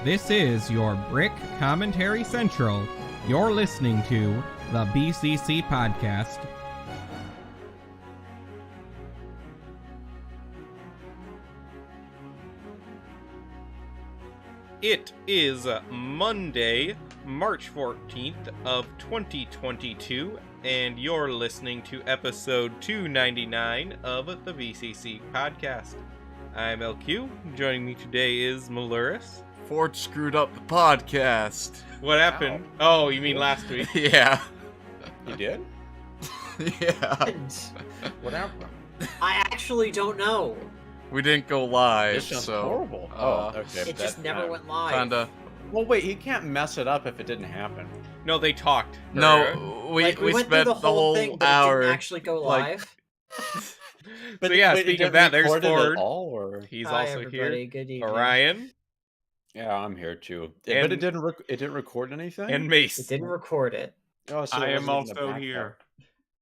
This is your Brick Commentary Central. You're listening to the BCC Podcast. It is Monday, March 14th of 2022, and you're listening to episode 299 of the BCC Podcast. I'm LQ. Joining me today is Maluris. Ford screwed up the podcast. What happened? Ow. Oh, you mean last week? Yeah. You did? Yeah. What happened? I actually don't know. We didn't go live, This sounds so horrible. Okay. It just never went live. kinda. Well, wait, he can't mess it up if it didn't happen. No, they talked. No, we went through spent the whole thing, but hour. it didn't actually go like- live. So yeah, speaking of that, there's Ford. Or... He's Hi, also everybody. here. Good evening. Orion Yeah, I'm here too. And- But it didn't record anything. and Mace. It didn't record it. Oh, so I it am wasn't in the also here. background.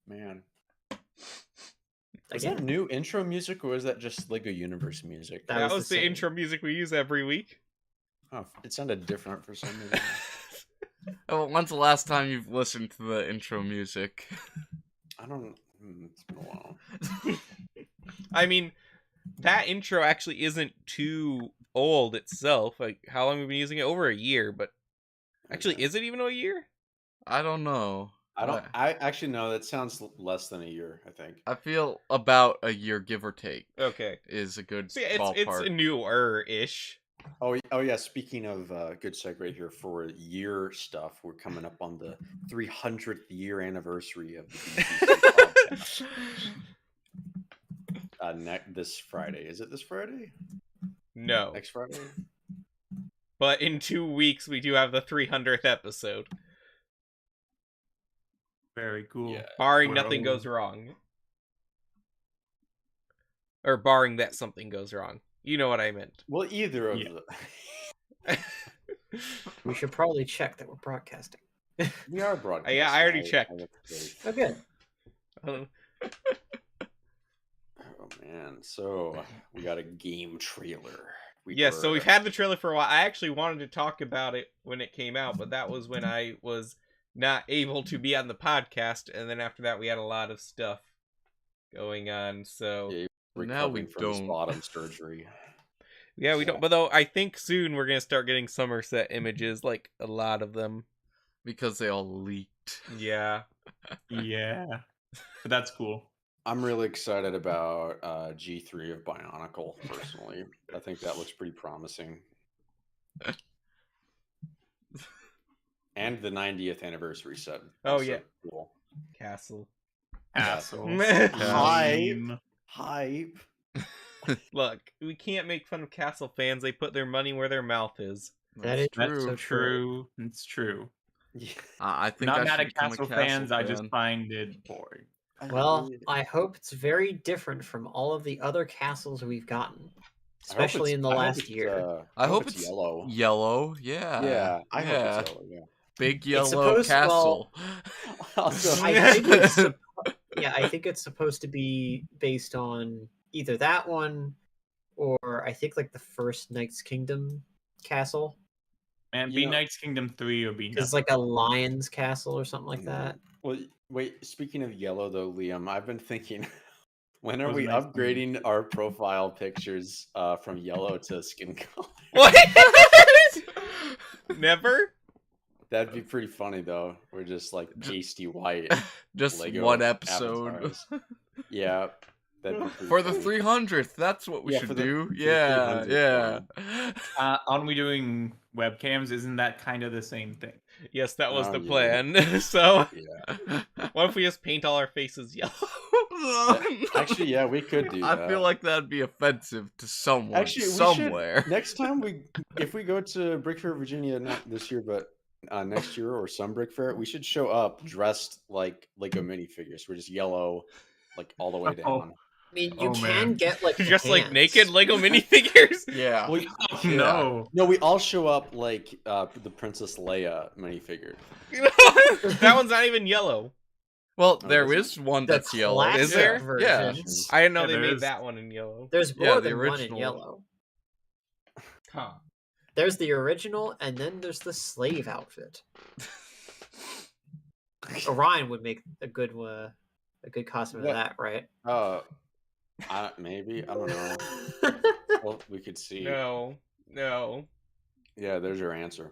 Man, is Again, that new intro music or is that just Lego Universe music? That That was was the the same. intro music we use every week. Oh, it sounded different for some reason. Oh, when's the last time you've listened to the intro music? I don't. It's been a while. I mean, that intro actually isn't too old itself. Like, how long have we been using it? Over a year, but actually, Okay. is it even a year? I don't know. I don't. I actually know that sounds less than a year. I think. I feel about a year, give or take, Okay. is a good So yeah, it's ballpark. newer-ish. Oh yeah. Speaking of good segue here for year stuff, we're coming up on the 300th year anniversary of the BCC podcast. This Friday. Is it this Friday? No. Next Friday? But in 2 weeks, we do have the 300th episode. Very cool. Yeah. Barring We're nothing old. goes wrong. Or barring that something goes wrong. You know what I meant. Well, either of Yeah. the. we should probably check that we're broadcasting. We are broadcasting. Yeah, I already checked. Oh, good. Um, Oh man, so we got a game trailer. Yes, so we've had the trailer for a while. I actually wanted to talk about it when it came out, but that was when I was not able to be on the podcast, and then after that we had a lot of stuff going on, so... Yeah, Now we recovering from his don't. bottom surgery. Yeah, we don't... But though, I think soon we're going to start getting Somerset images, like, a lot of them. Because they all leaked. Yeah. Yeah. But that's cool. I'm really excited about G3 of Bionicle, personally. I think that looks pretty promising. And the 90th anniversary set. Oh, Also yeah. Cool. Castle. Asshole. Hype. Hype. Look, we can't make fun of Castle fans. They put their money where their mouth is. That is That's That's so so true. true. It's true. Yeah. I think Not I mad should at become a Castle Castle fans, I just fan. find it boring. Well, I hope it's very different from all of the other castles we've gotten, especially in the last year. I hope it's yellow. Yellow, yeah. Yeah, I yeah. hope it's yellow. Yeah. Big yellow supposed- castle. Also, I think it's I think it's supposed to be based on either that one or I think like the first Knight's Kingdom castle. Man, You be know- Knight's Kingdom 3 would be It's nuts. like a lion's castle or something like that. well, wait. Speaking of yellow, though, Liam, I've been thinking, when are Those we are nice upgrading our profile pictures from yellow to skin color? What? Never? That'd be pretty funny, though. We're just like pasty white. Just Lego one episode. avatars. Yeah, that'd be pretty For the funny. 300th, that's what we Yeah, should for the- do. for the Yeah, 300th yeah. Aren't we doing webcams? Isn't that kind of the same thing? Yes, that was Oh, the yeah. plan. So, Yeah. what if we just paint all our faces yellow? Actually, yeah, we could do that. I feel like that'd be offensive to someone Actually, we somewhere. should, next time if we go to Brick Fair, Virginia, not this year, but next year or some Brick Fair, we should show up dressed like Lego minifigures. We're just yellow, like all the way Oh. down. I mean, you Oh, can man. get like Just like hands. naked Lego minifigures? Yeah. We, No. no, we all show up like the Princess Leia minifigure. That one's not even yellow. Well, Oh, there is is one The that's yellow. classic Is there? versions. I didn't know Yeah, they there made is. that one in yellow. There's Yeah, more the than one in original. yellow. Huh. There's the original, and then there's the slave outfit. Orion would make a good costume of that, right? Maybe, I don't know. Well, we could see. No. Yeah, there's your answer.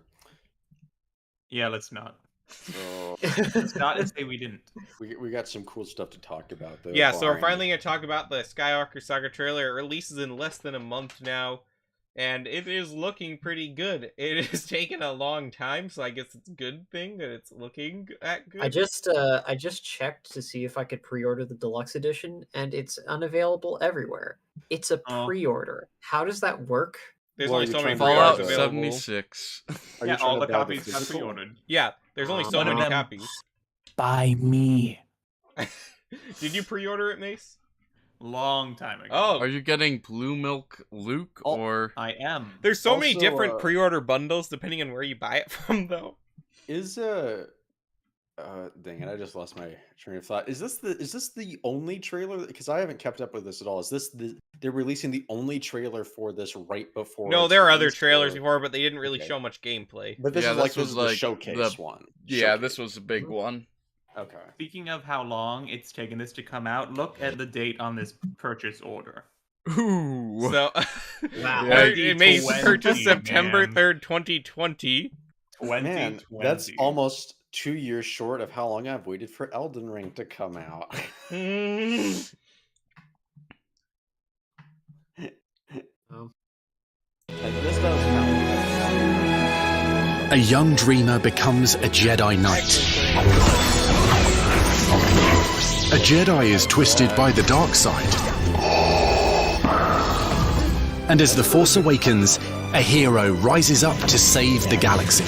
Yeah, let's not. So Let's not and say we didn't. we got some cool stuff to talk about though. Yeah, so we're barring- finally going to talk about the Skywalker Saga trailer. It releases in less than a month now, and it is looking pretty good. It has taken a long time, so I guess it's a good thing that it's looking at good. I just checked to see if I could pre-order the deluxe edition, and it's unavailable everywhere. It's a Oh. pre-order. How does that work? There's Well, only you're so many trying to Fallout pre-orders available. 76. Are you Yeah, trying all to the buy copies got physical? pre-ordered. Yeah, there's only so One of many them- copies. By me. Did you pre-order it, Mace? Long time ago. Oh, Are you getting Blue Milk Luke Oh, or? I am. there's so many Also, different pre-order bundles depending on where you buy it from, though. Is dang it, I just lost my train of thought. Is this the only trailer? Because I haven't kept up with this at all. Is this they're releasing the only trailer for this right before? No, it's there are other released, trailers or- before, but they didn't really Okay. show much gameplay. But this Yeah, is like this was the like showcase the- one. Yeah, Showcase. this was a big one. Okay. Speaking of how long it's taken this to come out, look at the date on this purchase order. Ooh. So, Wow. it may 2020, purchase September man. 3rd, 2020. 2020. Man, that's almost 2 years short of how long I've waited for Elden Ring to come out. Oh. And this does count. A young dreamer becomes a Jedi Knight. A Jedi is twisted by the dark side. And as the Force awakens, a hero rises up to save the galaxy.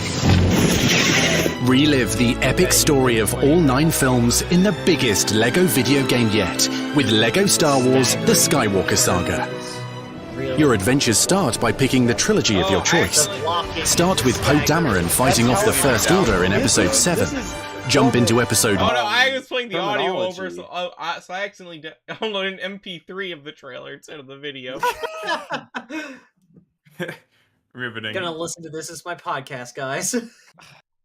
Relive the epic story of all 9 films in the biggest LEGO video game yet, with LEGO Star Wars The Skywalker Saga. Really? Your adventures start by picking the trilogy of your choice. Start with Poe Dameron fighting off the First Order in Episode 7. Jump into Episode Oh no, I was playing the audio over, Terminology. so I accidentally downloaded an MP3 of the trailer instead of the video. Riveting. Gonna listen to this as my podcast, guys.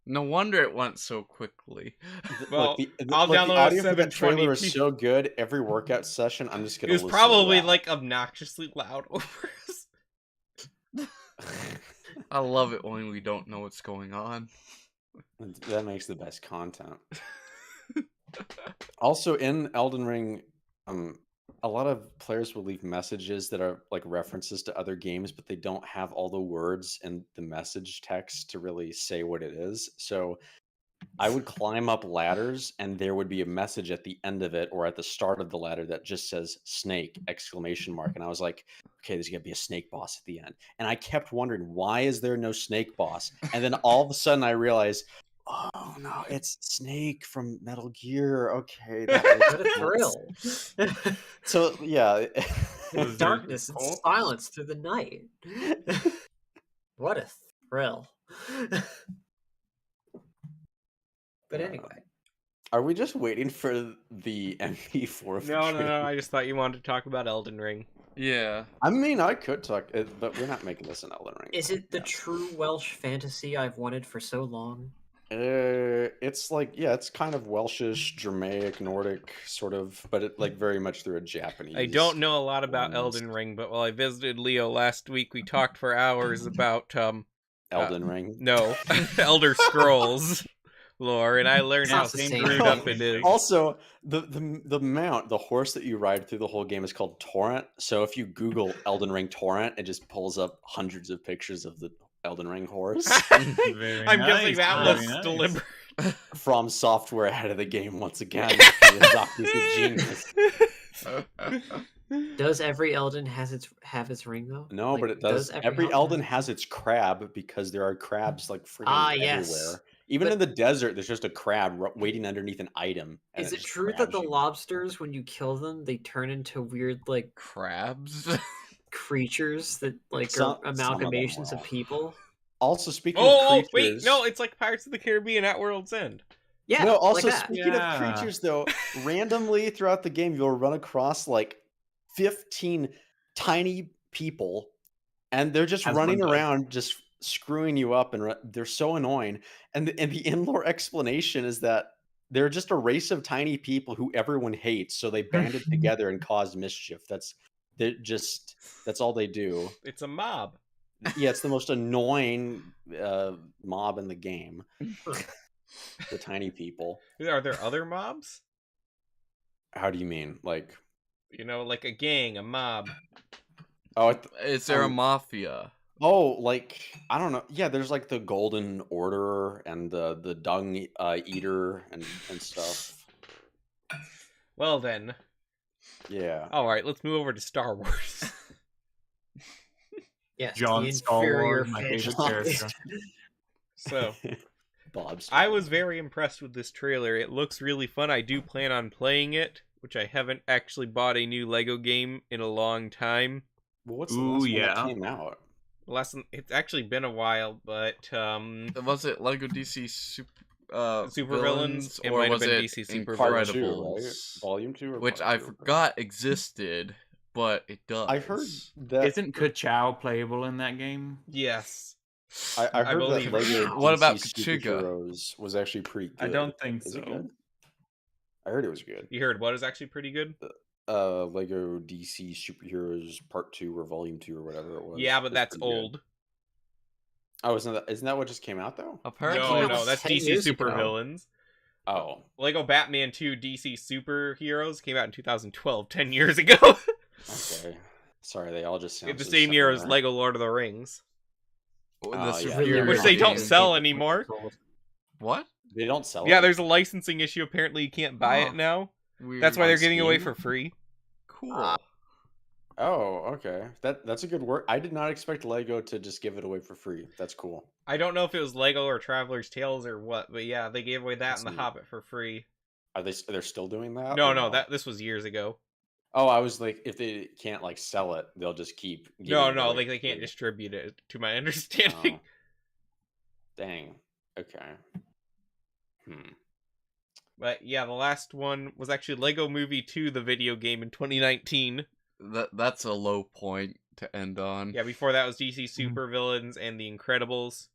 No wonder it went so quickly. Well, the I'll download a audio for that trailer 720p. is so good. Every workout session, I'm just gonna. It was listen probably to that. like obnoxiously loud over us. I love it when we don't know what's going on. That makes the best content. Also, in Elden Ring, a lot of players will leave messages that are like references to other games, but they don't have all the words and the message text to really say what it is. So I would climb up ladders, and there would be a message at the end of it or at the start of the ladder that just says "snake!" exclamation mark. And I was like, okay, there's gonna be a snake boss at the end. And I kept wondering, why is there no snake boss? And then all of a sudden I realized, oh no, it's Snake from Metal Gear. Okay, that What a makes sense. thrill. So yeah, Was there Darkness and cold? silence through the night. What a thrill. But anyway. are we just waiting for the MP4? of the No, trailer? I just thought you wanted to talk about Elden Ring. Yeah. I mean, I could talk, but we're not making this an Elden Ring. Is it the podcast. true Welsh fantasy I've wanted for so long? It's like, yeah, it's kind of Welshish, Germanic, Nordic sort of, but it like very much through a Japanese. I don't know a lot about ones. Elden Ring, but while I visited Leo last week, we talked for hours about Elden Ring. no, Elder Scrolls lore, and I learned It's how not the same screwed thing. up it is. Also, the mount, the horse that you ride through the whole game is called Torrent. So if you Google Elden Ring Torrent, it just pulls up hundreds of pictures of the Elden Ring horse. Very I'm guessing nice, that very was nice. deliberate. From Software ahead of the game once again. The doctor's a genius. Does every Elden have its ring though? No, Like, but it does. Every Elden Elden have- has its crab because there are crabs like freaking Ah, everywhere. yes. Even But- in the desert, there's just a crab waiting underneath an item. and Is it just true that grabs the you. lobsters, when you kill them, they turn into weird like Crabs. creatures that like Some are of them amalgamations of will. people? Also, speaking Oh, of wait, creatures, no, it's like Pirates of the Caribbean at World's End. Yeah. no. like Also, that. speaking Yeah. of creatures, though, randomly throughout the game, you'll run across like 15 tiny people, and they're just As running one does. around, just screwing you up, and they're so annoying. And the in-lore explanation is that they're just a race of tiny people who everyone hates, so they banded together and caused mischief. That's all they do. It's a mob. Yeah, it's the most annoying mob in the game. The tiny people. Are there other mobs? How do you mean? Like, like a gang, a mob. oh, Is there a mafia? Oh, like, I don't know. Yeah, there's like the Golden Order and the Dung Eater and stuff. Well then. Yeah. All right, let's move over to Star Wars. Yes, John the Star inferior Wars, my favorite franchise. character. So, Bob's. I was very impressed with this trailer. It looks really fun. I do plan on playing it, which I haven't actually bought a new Lego game in a long time. Well, what's the last one yeah. that came out? It's actually been a while, but Was it Lego DC Super Villains? It or might have was been it DC Super Part Villains. 2, Incredibles? right? Volume 2 or Which Part I 2? forgot existed, but it does. I heard that. Isn't Ka-Chow playable in that game? Yes. I heard believe that it. Lego What about DC Kachiga? Superheroes was actually pretty good. I don't think Is so. it good? I heard it was good. You heard what is actually pretty good? Lego DC Superheroes Part 2 or Volume 2 or whatever it was. Yeah, but was that's pretty good. old. Oh, isn't that what just came out though? Apparently, No, that no, was that's 10 DC years Super ago. Villains. Oh, Lego Batman 2 DC Superheroes came out in 2012, 10 years ago. okay. Sorry, they all just sound It's the so same year as similar. Lego Lord of the Rings. the yeah. superior Which they don't game. sell anymore. What? They don't sell Yeah, it? there's a licensing issue. Apparently, you can't buy Oh. it now. Weird. That's why On they're giving it away Steam? for free. Cool. Oh, okay. That's a good work. I did not expect Lego to just give it away for free. That's cool. I don't know if it was Lego or Traveler's Tales or what, but yeah, they gave away that That's and The neat. Hobbit for free. They're still doing that? No, or no, this was years ago. Oh, I was like, if they can't like sell it, they'll just keep. giving No, it no, away like for they can't free. distribute it, to my understanding. Oh. Dang. Okay. Hmm. But yeah, the last one was actually Lego Movie 2, the video game in 2019. That's a low point to end on. Yeah, before that was DC Super Villains and The Incredibles.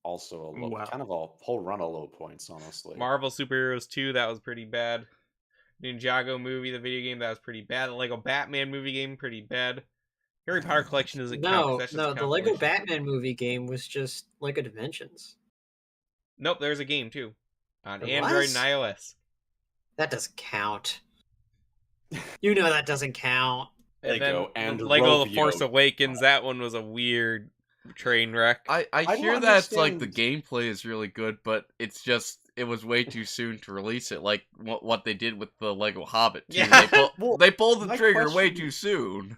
Also, a low, Wow. kind of a whole run of low points, honestly. Marvel Superheroes 2, that was pretty bad. Ninjago movie, the video game, that was pretty bad. The Lego Batman movie game, pretty bad. Harry Potter collection doesn't count. 'cause No, that's just a no, the Lego compilation. Batman movie game was just Lego Dimensions. Nope, there's a game too. On There Android was? and iOS. That doesn't count. You know that doesn't count. And Lego then and Lego The Rovio. Force Awakens, that one was a weird train wreck. I don't hear that it's like the understand- gameplay is really good, but it's just it was way too soon to release it. Like what they did with the Lego Hobbit. Too. Yeah. Well, They pulled the my trigger way question- too soon.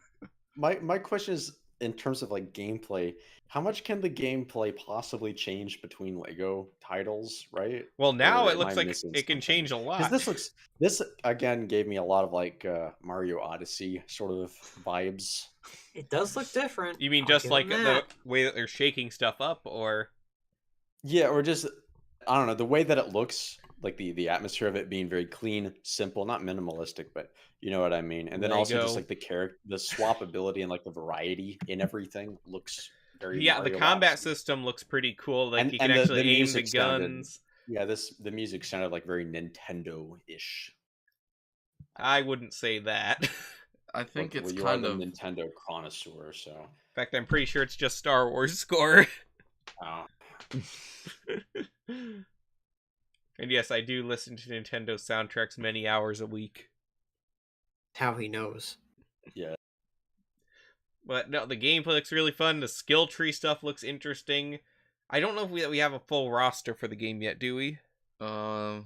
My question is, in terms of like gameplay, how much can the gameplay possibly change between Lego titles, right? Well, now Or it am looks I like missing it can something? change a lot. Because this again gave me a lot of like Mario Odyssey sort of vibes. It does look different. You mean I'll just give like them the that. way that they're shaking stuff up, or Yeah, or just I don't know, the way that it looks, like the atmosphere of it being very clean, simple, not minimalistic, but you know what I mean. And then also Lego. just like the swappability and like the variety in everything looks very yeah, the Mario combat Odyssey. system looks pretty cool. Like And- you can and the actually aim the music sounded- guns. Yeah, the music sounded like very Nintendo-ish. I wouldn't say that. I think Well, it's you kind are of the Nintendo connoisseur, so In fact, I'm pretty sure it's just Star Wars score. uh, And yes, I do listen to Nintendo soundtracks many hours a week. How he knows. yeah. But no, the gameplay looks really fun. The skill tree stuff looks interesting. I don't know if we have a full roster for the game yet, do we? uh,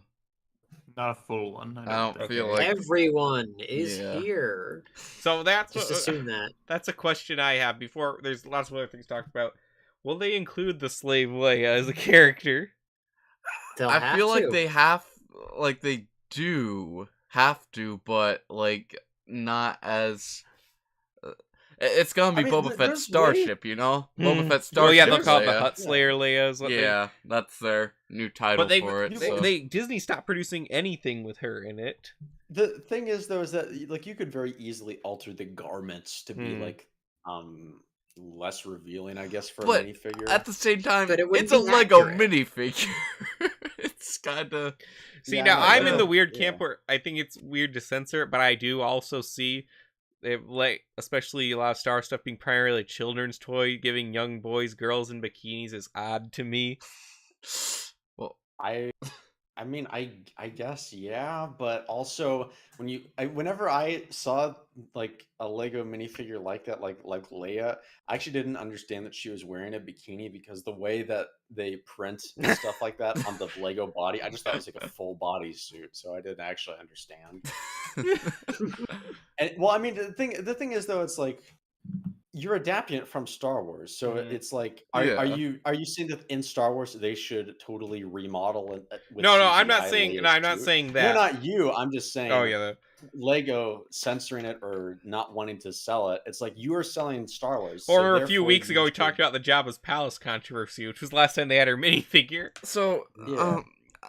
Not a full one. I don't Okay. feel like Everyone is Yeah. here. So that's Just assume that. that's a question I have. Before there's lots of other things talked about. Will they include the slave Leia as a character? They'll I have feel like to. they do have to, but like not as. It's gonna be I mean, Boba Fett's there's Starship, you know. Boba Fett's Starship. Oh yeah, they'll call it the Leia. Hut Slayer Leia. Is what they- Yeah, that's their new title But they, for it. they, so. they Disney stopped producing anything with her in it. The thing is though is that like you could very easily alter the garments to be Hmm. like less revealing, I guess, for a But minifigure. at the same time, But it wouldn't it's a be Lego accurate. minifigure. It's kind of... See, Yeah, now no, I'm in Lego- the weird yeah. camp where I think it's weird to censor it, but I do also see, like, especially a lot of Star Wars stuff being primarily a children's toy, giving young boys, girls in bikinis is odd to me. Well, I mean, I guess, yeah, but also whenever I saw like a Lego minifigure like that, like Leia, I actually didn't understand that she was wearing a bikini because the way that they print stuff like that on the Lego body, I just thought it was like a full body suit, so I didn't actually understand. And well, I mean, the thing is though, it's like you're adapting it from Star Wars, so Mhm. it's like, Yeah. are you saying that in Star Wars they should totally remodel it with No, I'm not CGI saying. Leia's No, I'm not suit? saying No, that. not you. I'm just saying. Oh yeah, Lego censoring it or not wanting to sell it. It's like you are selling Star Wars. or so a few therefore weeks ago you we should- talked about the Jabba's Palace controversy, which was the last time they had her minifigure. So, Yeah.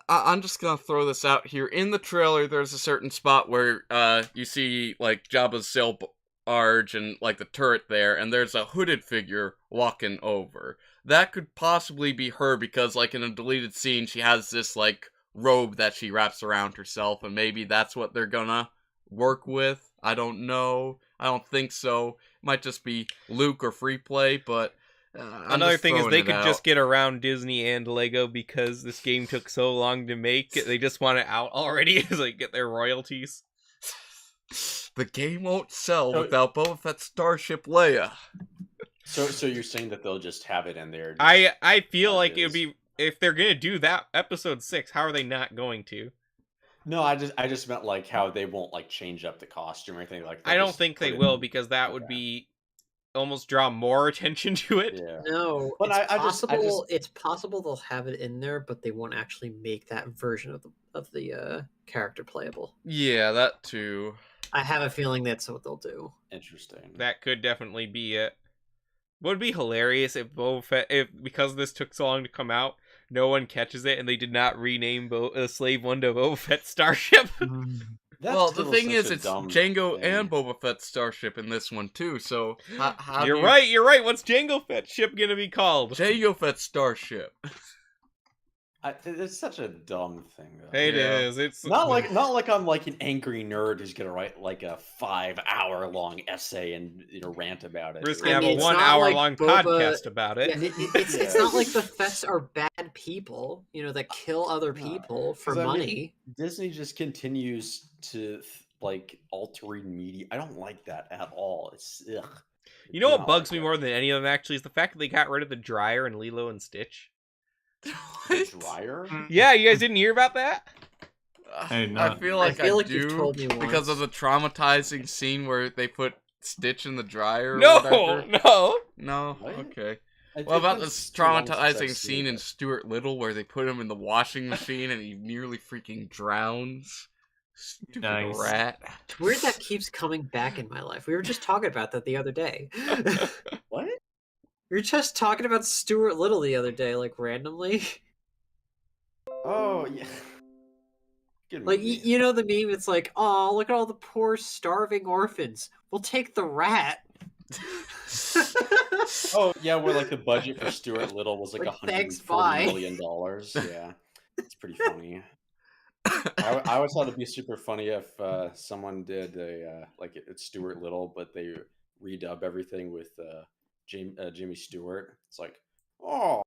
I'm just gonna throw this out here. In the trailer, there's a certain spot where you see like Jabba's sail barge and like the turret there, and there's a hooded figure walking over. That could possibly be her because, like, in a deleted scene, she has this like robe that she wraps around herself, and maybe that's what they're gonna work with. I don't know. I don't think so. It might just be Luke or free play, but. Another thing is they could out. just get around Disney and Lego because this game took so long to make. They just want it out already as they get their royalties. The game won't sell So- without Boba Fett's Starship Leia. So you're saying that they'll just have it in there? I feel as like it would is. be, if they're gonna do that episode 6, how are they not going to? No, I just meant like how they won't like change up the costume or anything like that. I don't think they will because that would Okay. be almost draw more attention to it. Yeah. No, But it's I just- possible. It's possible they'll have it in there, but they won't actually make that version of the character playable. Yeah, that too. I have a feeling that's what they'll do. Interesting. That could definitely be it. Would be hilarious if Boba Fett, if because this took so long to come out, no one catches it and they did not rename Slave One to Boba Fett Starship. That's Well, the still thing such is, a it's dumb Jango thing. and Boba Fett's Starship in this one too, so how do You're you- right. You're right. What's Jango Fett's ship gonna be called? Jango Fett's Starship. It's such a dumb thing, though. It Yeah. is. It's Not like I'm like an angry nerd who's gonna write like a 5-hour long essay and rant about it. we're just I gonna mean, have a it's not 1 hour like long Boba- podcast about it. Yeah, it's not like the Fets are bad people, that kill other No, people for 'cause I mean, money. Disney just continues to like altering media. I don't like that at all. It's ugh. You know Do what not bugs like me more than any of them actually is the fact that they got rid of the dryer in Lilo and Stitch. that. The dryer. Yeah, you guys didn't hear about that? I did I not. feel like I, you've do told me because of once. the traumatizing scene where they put Stitch in the dryer. Or No, whatever. no. No. What? Okay. It's What about been this too long since I've traumatizing seen scene in it. Stuart Little where they put him in the washing machine and he nearly freaking drowns? Stupid Nice. rat. It's weird that keeps coming back in my life. We were just talking about that the other day. What? We were just talking about Stuart Little the other day, like randomly. Oh yeah. Good Like movie. you know the meme. It's like, oh, look at all the poor starving orphans. We'll take the rat. Oh yeah, where like the budget for Stuart Little was like Like, $140 thanks, bye. million. Yeah, it's pretty funny. I always thought it'd be super funny if someone did a like it's Stuart Little, but they redub everything with Jimmy Stewart. It's like, oh,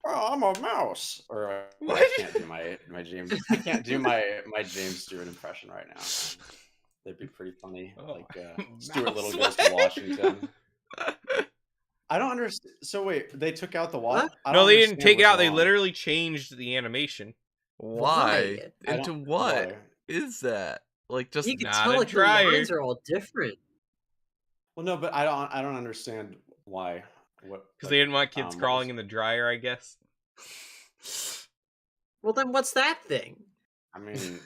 I'm a mouse, or I What? can't do my James. I can't do my James Stewart impression right now. That'd be pretty funny. Oh, Like Stuart Little mouse. goes to Washington. I don't understand. So wait, they took out the what? I No, don't they didn't understand take it what's out. They wrong. literally changed the animation. Why? I Into don't- what why? is that? Like just You can not tell a like the dryer. lines are all different. Well, no, but I don't understand why. What? Because they didn't want kids what crawling was- in the dryer, I guess. Well, then what's that thing? I mean,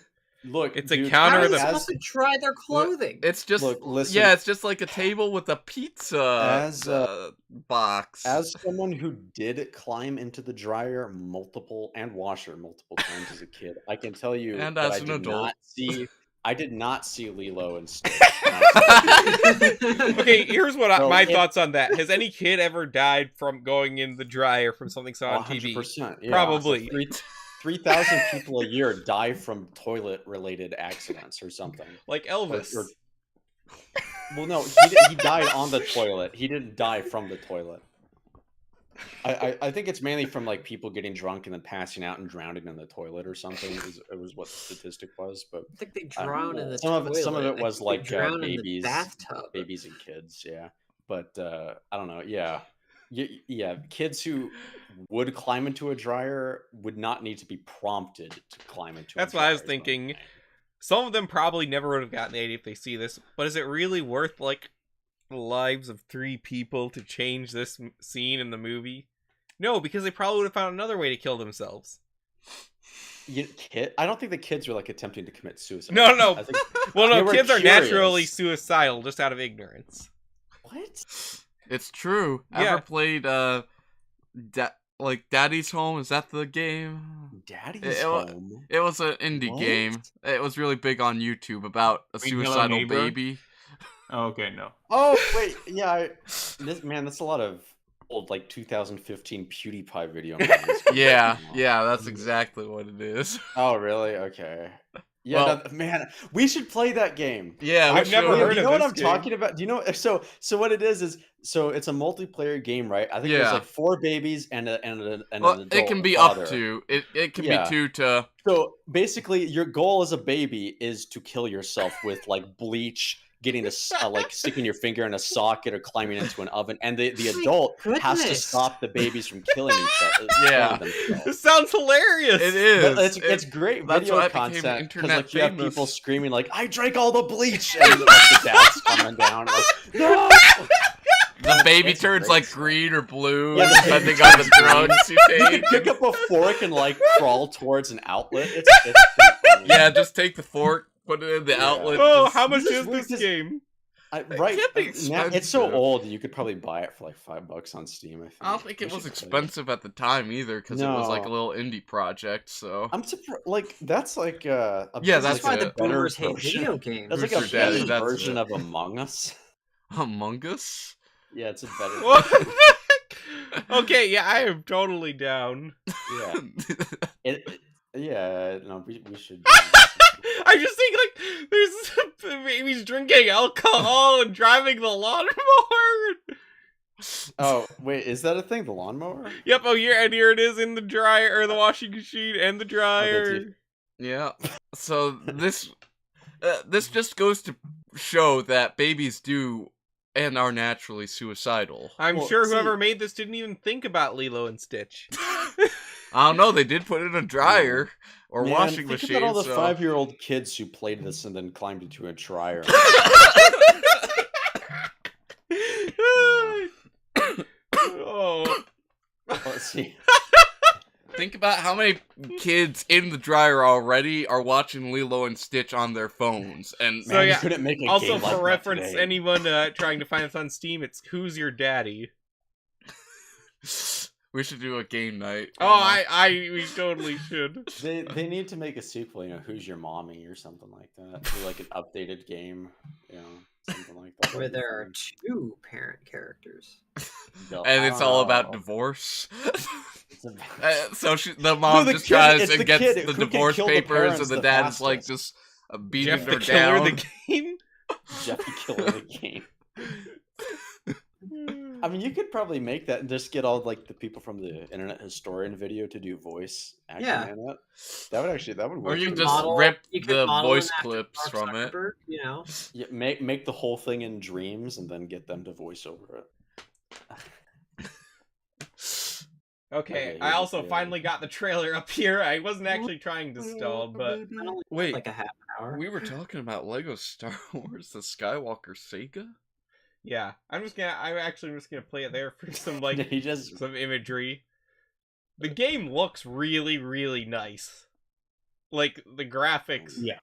look, It's a dude, counter How are of they the- supposed to dry their clothing? it's just Look, listen. yeah, it's just like a table with a pizza box. As someone who did climb into the dryer multiple times as a kid, I can tell you And that as I an did adult. not see I did not see Lilo and Stitch. Okay, here's what Well, my thoughts on that. Has any kid ever died from going in the dryer from something saw on TV? 100%. Yeah. Probably. So 3,000 people a year die from toilet-related accidents or something. Like Elvis. Well, no, he died on the toilet. He didn't die from the toilet. I think it's mainly from like people getting drunk and then passing out and drowning in the toilet or something. It was what the statistic was, but I think they drown in the some toilet. of it was like babies, babies, bathtub. babies and kids. Yeah, but I don't know. Yeah, kids who would climb into a dryer would not need to be prompted to climb into. That's a what dryer, I was thinking. Some of them probably never would have gotten the idea if they see this, but is it really worth like the lives of 3 people to change this scene in the movie? No, because they probably would have found another way to kill themselves. I don't think the kids were like attempting to commit suicide. No. I think Well, no, they kids were are naturally curious. suicidal just out of ignorance. What? It's true. Yeah. Ever played Daddy's Home? Is that the game? Daddy's Home? It was an indie What? game. It was really big on YouTube about a Green Yellow suicidal Neighbor? baby. Oh, okay, no. Oh wait, yeah. That's a lot of old like 2015 PewDiePie video. Yeah, that's exactly what it is. Oh really? Okay. Yeah, Well- man, we should play that game. Yeah, I've never heard Do you of know what this I'm game. talking about? Do you know? So what it is so it's a multiplayer game, right? I think there's Yeah. like 4 babies and an Well, adult it can be father. up to it can Yeah. be 2 to So basically, your goal as a baby is to kill yourself with like bleach, getting like sticking your finger in a socket or climbing into an oven, and the adult has to goodness. stop the babies from killing each other. Yeah. killing themselves. This sounds hilarious. It is. But it's great that's video why it became content because internet like you have famous. people screaming like "I drank all the bleach" and like the dad's coming down like no. The baby It's turns great like stuff. green or blue, Yeah, the depending baby on the turns green. drugs you You can take. pick up a fork and like crawl towards an outlet. It's pretty funny. Yeah, just take the fork, put it in the Yeah. outlet. Oh, just- how much This is is weird this 'cause- game? Right. can't be Now, it's so expensive. old. You could probably buy it for like $5 on Steam. I think. I don't think We it was should play expensive at the time either, because it was like a No. little indie project. So I'm surprised. Like that's like Yeah, that's that's That's why like the a better boomers hate version. video games. That's like a Booster Daddy, better that's version it. of Among Us. Among Us. Yeah, it's a better. What? version. Okay, yeah, I am totally down. Yeah. Yeah. No, we should. I just think like there's babies drinking alcohol and driving the lawnmower. Oh wait, is that a thing? The lawnmower? Yep. Oh, here it is in the dryer or the washing machine and the dryer. deep. Yeah. So this just goes to show that babies do and are naturally suicidal. I'm Well, sure see- whoever made this didn't even think about Lilo and Stitch. I don't know. They did put it in a dryer or Man, washing think machine. about all the so- 5-year-old kids who played this and then climbed into a dryer. Oh. Let's see. Think about how many kids in the dryer already are watching Lilo and Stitch on their phones, and So, Man, yeah, you couldn't make a Also, game like for that reference, today. anyone trying to find this on Steam, it's Who's Your Daddy? we should do a game night. Oh, we totally should. They need to make a sequel, Who's Your Mommy or something like that. Do like an updated game, something like that. Where there are 2 parent characters. and it's all about divorce. It's a- So the mom the just kid- tries it's and the gets kid the who can divorce kill the papers, parents and the the dad's like fastest. just beating Jeff her the Killer, down. the game. Jeff the Killer the game. I mean, you could probably make that and just get all like the people from the Internet Historian video to do voice acting Yeah. in it. That would work. Or you pretty just well. rip You could the model voice an actor clips Mark from it. Zuckerberg, you know. Yeah, make the whole thing in dreams and then get them to voice over it. Okay, Okay, I here's also the- finally got the trailer up here. I wasn't actually trying to stall, but That only took, Wait, like a half an hour. we were talking about Lego Star Wars: The Skywalker Saga. yeah, I'm just gonna play it there for some He just some imagery. The game looks really, really nice. Like the graphics. Yeah.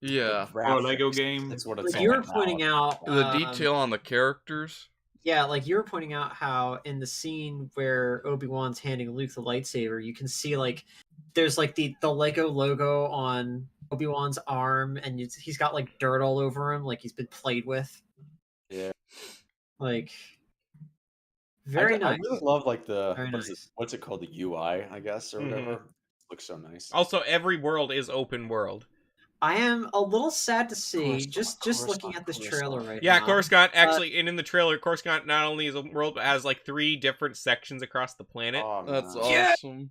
Yeah, Or Lego graphics. game. That's what it's Like all you were about. pointing out the detail on the characters. Yeah, like you were pointing out how in the scene where Obi-Wan's handing Luke the lightsaber, you can see like there's like the Lego logo on Obi-Wan's arm, and he's got like dirt all over him, like he's been played with. Yeah. Like, very nice. I really love like the Very what's it called, the UI, I guess, or whatever. Looks so nice. Also, every world is open world. I am a little sad to see, Coruscant, just looking at this trailer right Yeah, now. Coruscant actually, and in the trailer, Coruscant not only is a world, but has like 3 different sections across the planet. Oh, That's man. awesome.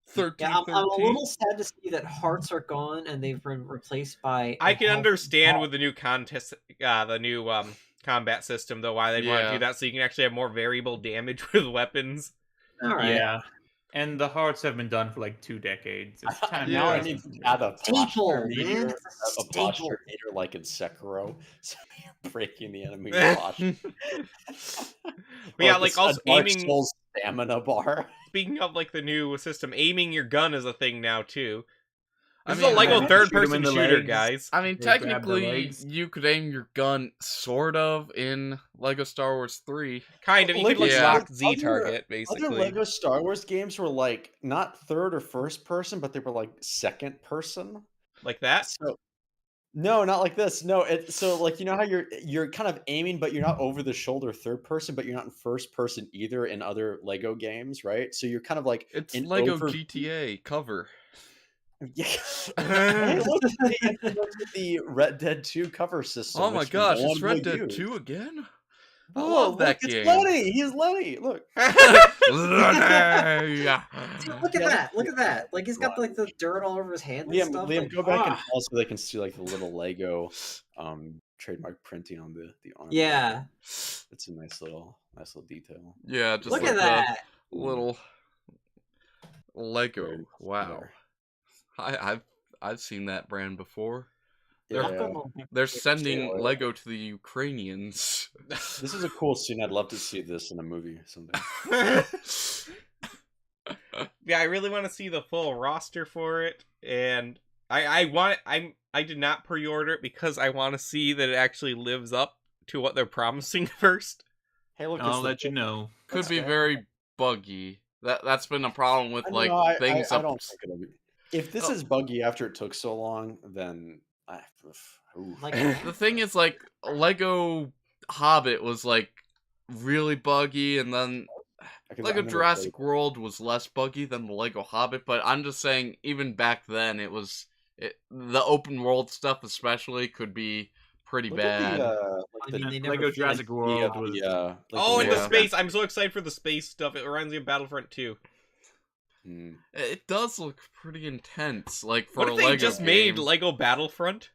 13, Yeah, I'm a little sad to see that hearts are gone and they've been replaced by. I can understand with the new contest, the new combat system, though, why they'd want to do that, so you can actually have more variable damage with weapons. All right. Yeah. And the hearts have been done for like 2 decades. It's time Now now. I need to add a Staple, posture man. meter, It's a a posture staple. meter like in Sekiro, so you're breaking the enemy posture. But yeah, Or like a also Dark aiming. Souls stamina bar. Speaking of like the new system, aiming your gun is a thing now too. I This mean, is a Lego I- shoot 'em third-person in the shooter, legs. guys. I mean, They grab the technically, legs. you could aim your gun sort of in Lego Star Wars 3. Kind of. You could like Yeah. lock Z Other- target Other basically. Lego Star Wars games were like not third or first person, but they were like second person. Like that. So no, not like this. No, so like you know how you're kind of aiming, but you're not over the shoulder third person, but you're not in first person either in other Lego games, right? So you're kind of like It's in Lego over- GTA cover. Yeah. Hey, look, they implemented the Red Dead 2 cover system. Oh my which gosh, no it's one Red will Dead use. 2 again? I Oh, love that look, game. It's Lenny. He's Lenny. Look. Lenny! Look at that! Look at that! Like he's got like the dirt all over his hand and Liam, stuff. Liam, like, go back and pause so they can see like the little Lego trademark printing on the arm. Yeah. It's a nice little detail. Yeah, just Look like at that! the little Lego. Very Wow. I've seen that brand before. Yeah. They're sending Yeah. Lego to the Ukrainians. This is a cool scene. I'd love to see this in a movie someday. Yeah, I really want to see the full roster for it, and I did not pre-order it because I want to see that it actually lives up to what they're promising first. Hey, look, I'll let you know. Could be very buggy. That's been a problem with like I things I up. don't think it'll be. If this is buggy after it took so long, then Like, The thing is, like, Lego Hobbit was like really buggy, and then Lego Jurassic World was less buggy than the Lego Hobbit. But I'm just saying, even back then, the open world stuff especially could be pretty bad. I mean, they never Lego feel Jurassic World was. And the Yeah. space! I'm so excited for the space stuff. It reminds me of Battlefront 2. It does look pretty intense, like for What a if Lego they just game. made Lego Battlefront?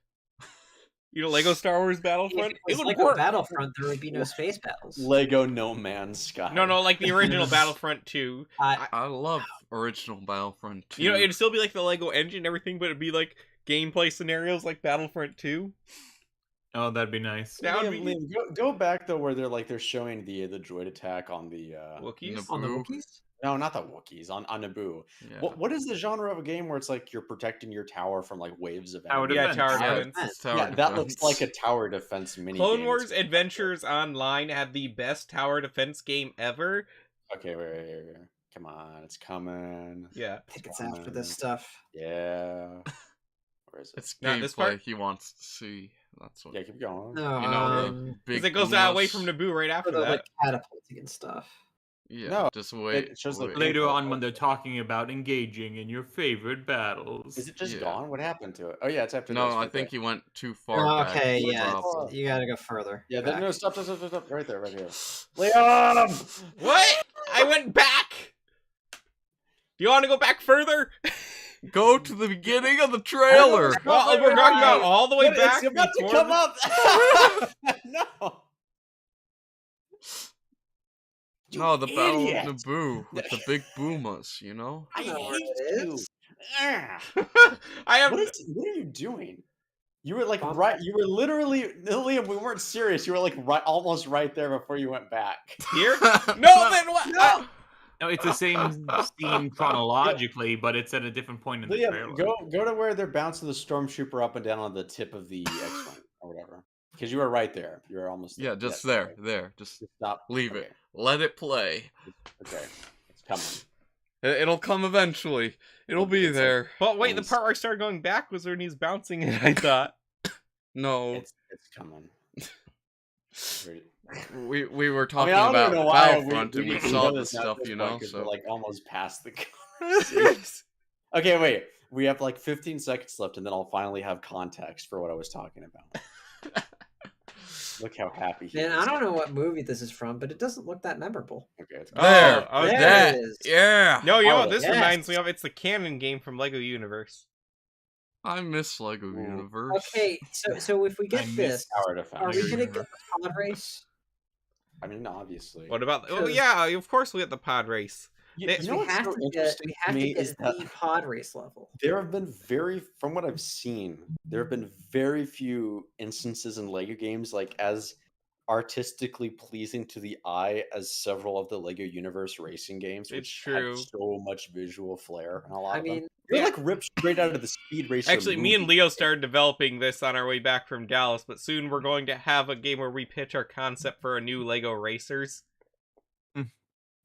You know, Lego Star Wars Battlefront? If It it was would like work. a Battlefront, there would be no space battles. Lego No Man's Sky. No, like the original Battlefront 2. I love original Battlefront 2. You know, it'd still be like the Lego engine and everything, but it'd be like gameplay scenarios like Battlefront 2. Oh, that'd be nice. That would be Liam, go back though, where they're showing the droid attack on the Wookiees. Naboo. On the Wookiees? no, not the Wookiees on Naboo. Yeah. What is the genre of a game where it's like you're protecting your tower from like waves of Tower enemies? Yeah, defense. tower Yeah, defense. it's tower Yeah, that looks defense. like a tower defense mini. Clone Wars Adventures Online had the best tower defense game ever. Okay, wait. Come on, it's coming. Yeah. I think it's after this stuff. Yeah. Where is it? It's Not gameplay this part? he wants to see. That's what. Yeah, keep going. No, You know, the um, big Because it goes away boomers. from Naboo right after for the, that. like catapulting and stuff. Yeah, No, just wait. it shows the wait. Later on, when they're talking about engaging in your favorite battles. Is it just Yeah. gone? What happened to it? Oh yeah, it's after No, this. I right think there. he went too far back. Okay, Where's yeah, the far? you gotta go further. Yeah, back. no, stop, right there, right here. Liam! What? I went back! Do you want to go back further? Go to the beginning of the trailer. Well, we're talking about all the way But back. It's about to before come the- up! No! You No, the Battle idiot. of Naboo with the big boomers, you know? I I know where hate it you. is. Ah. I have. What are you doing? You were like Um, right. You were literally, Liam. We weren't serious. You were like right, almost right there before you went back. Here? No, then what? No! No, it's the same scene chronologically, but it's at a different point in the trailer. Liam, go to where they're bouncing the stormtrooper up and down on the tip of the X-wing or whatever. Because you were right there. You were almost. Yeah, just Yes, there. Just Just stop. leave Okay, it. Let it play. Okay, it's coming. It'll come eventually. It'll be there. But wait, the part where I started going back was when he's bouncing it, I thought. No. It's coming. We were talking I don't about know why Battlefront and we saw this now stuff, at this you point, know, 'cause so... we're like almost past the conversation. Okay, wait. We have like 15 seconds left, and then I'll finally have context for what I was talking about. Look how happy he is. Man, I don't know what movie this is from, but it doesn't look that memorable. Okay, it's There! Oh, there that! it is. Yeah! No, you know what Oh, this yes. reminds me of? It's the canon game from Lego Universe. I miss Lego Universe. Okay, so if we I get miss this, Tower are Defense. we gonna get the pod race? I mean, obviously. What about... Oh, 'Cause- yeah, of course we get the pod race. You, They- you know we what's have so to get interesting to me is that the pod race level. there have been from what I've seen, there have been very few instances in Lego games like as artistically pleasing to the eye as several of the Lego Universe racing games, It's which true. have so much visual flair and a lot I of them. mean, They're yeah. like ripped straight out of the Speed Racer. Actually, me and movie. Leo started developing this on our way back from Dallas, but soon we're going to have a game where we pitch our concept for a new Lego Racers.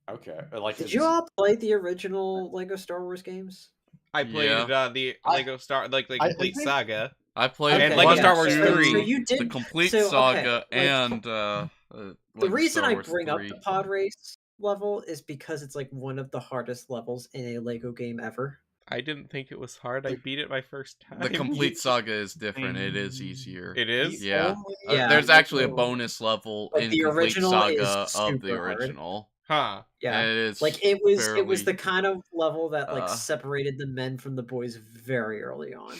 Okay, like did you all play the original Lego Star Wars games? I played Yeah. The Lego Star, like the I complete think- saga. I played And Okay, Lego one, Star Wars two, 3. So you did the complete so, okay, saga, like, and the Lego reason Star I Wars bring 3. up the pod race level is because it's like one of the hardest levels in a Lego game ever. I didn't think it was hard. I beat it my first time. The complete saga is different. It is easier. It is? The Yeah. only- Yeah, There's actually a so- bonus level but in the complete original saga is of the super hard. original. Huh. Yeah. And it is Like it was fairly- the kind of level that like uh, separated the men from the boys very early on.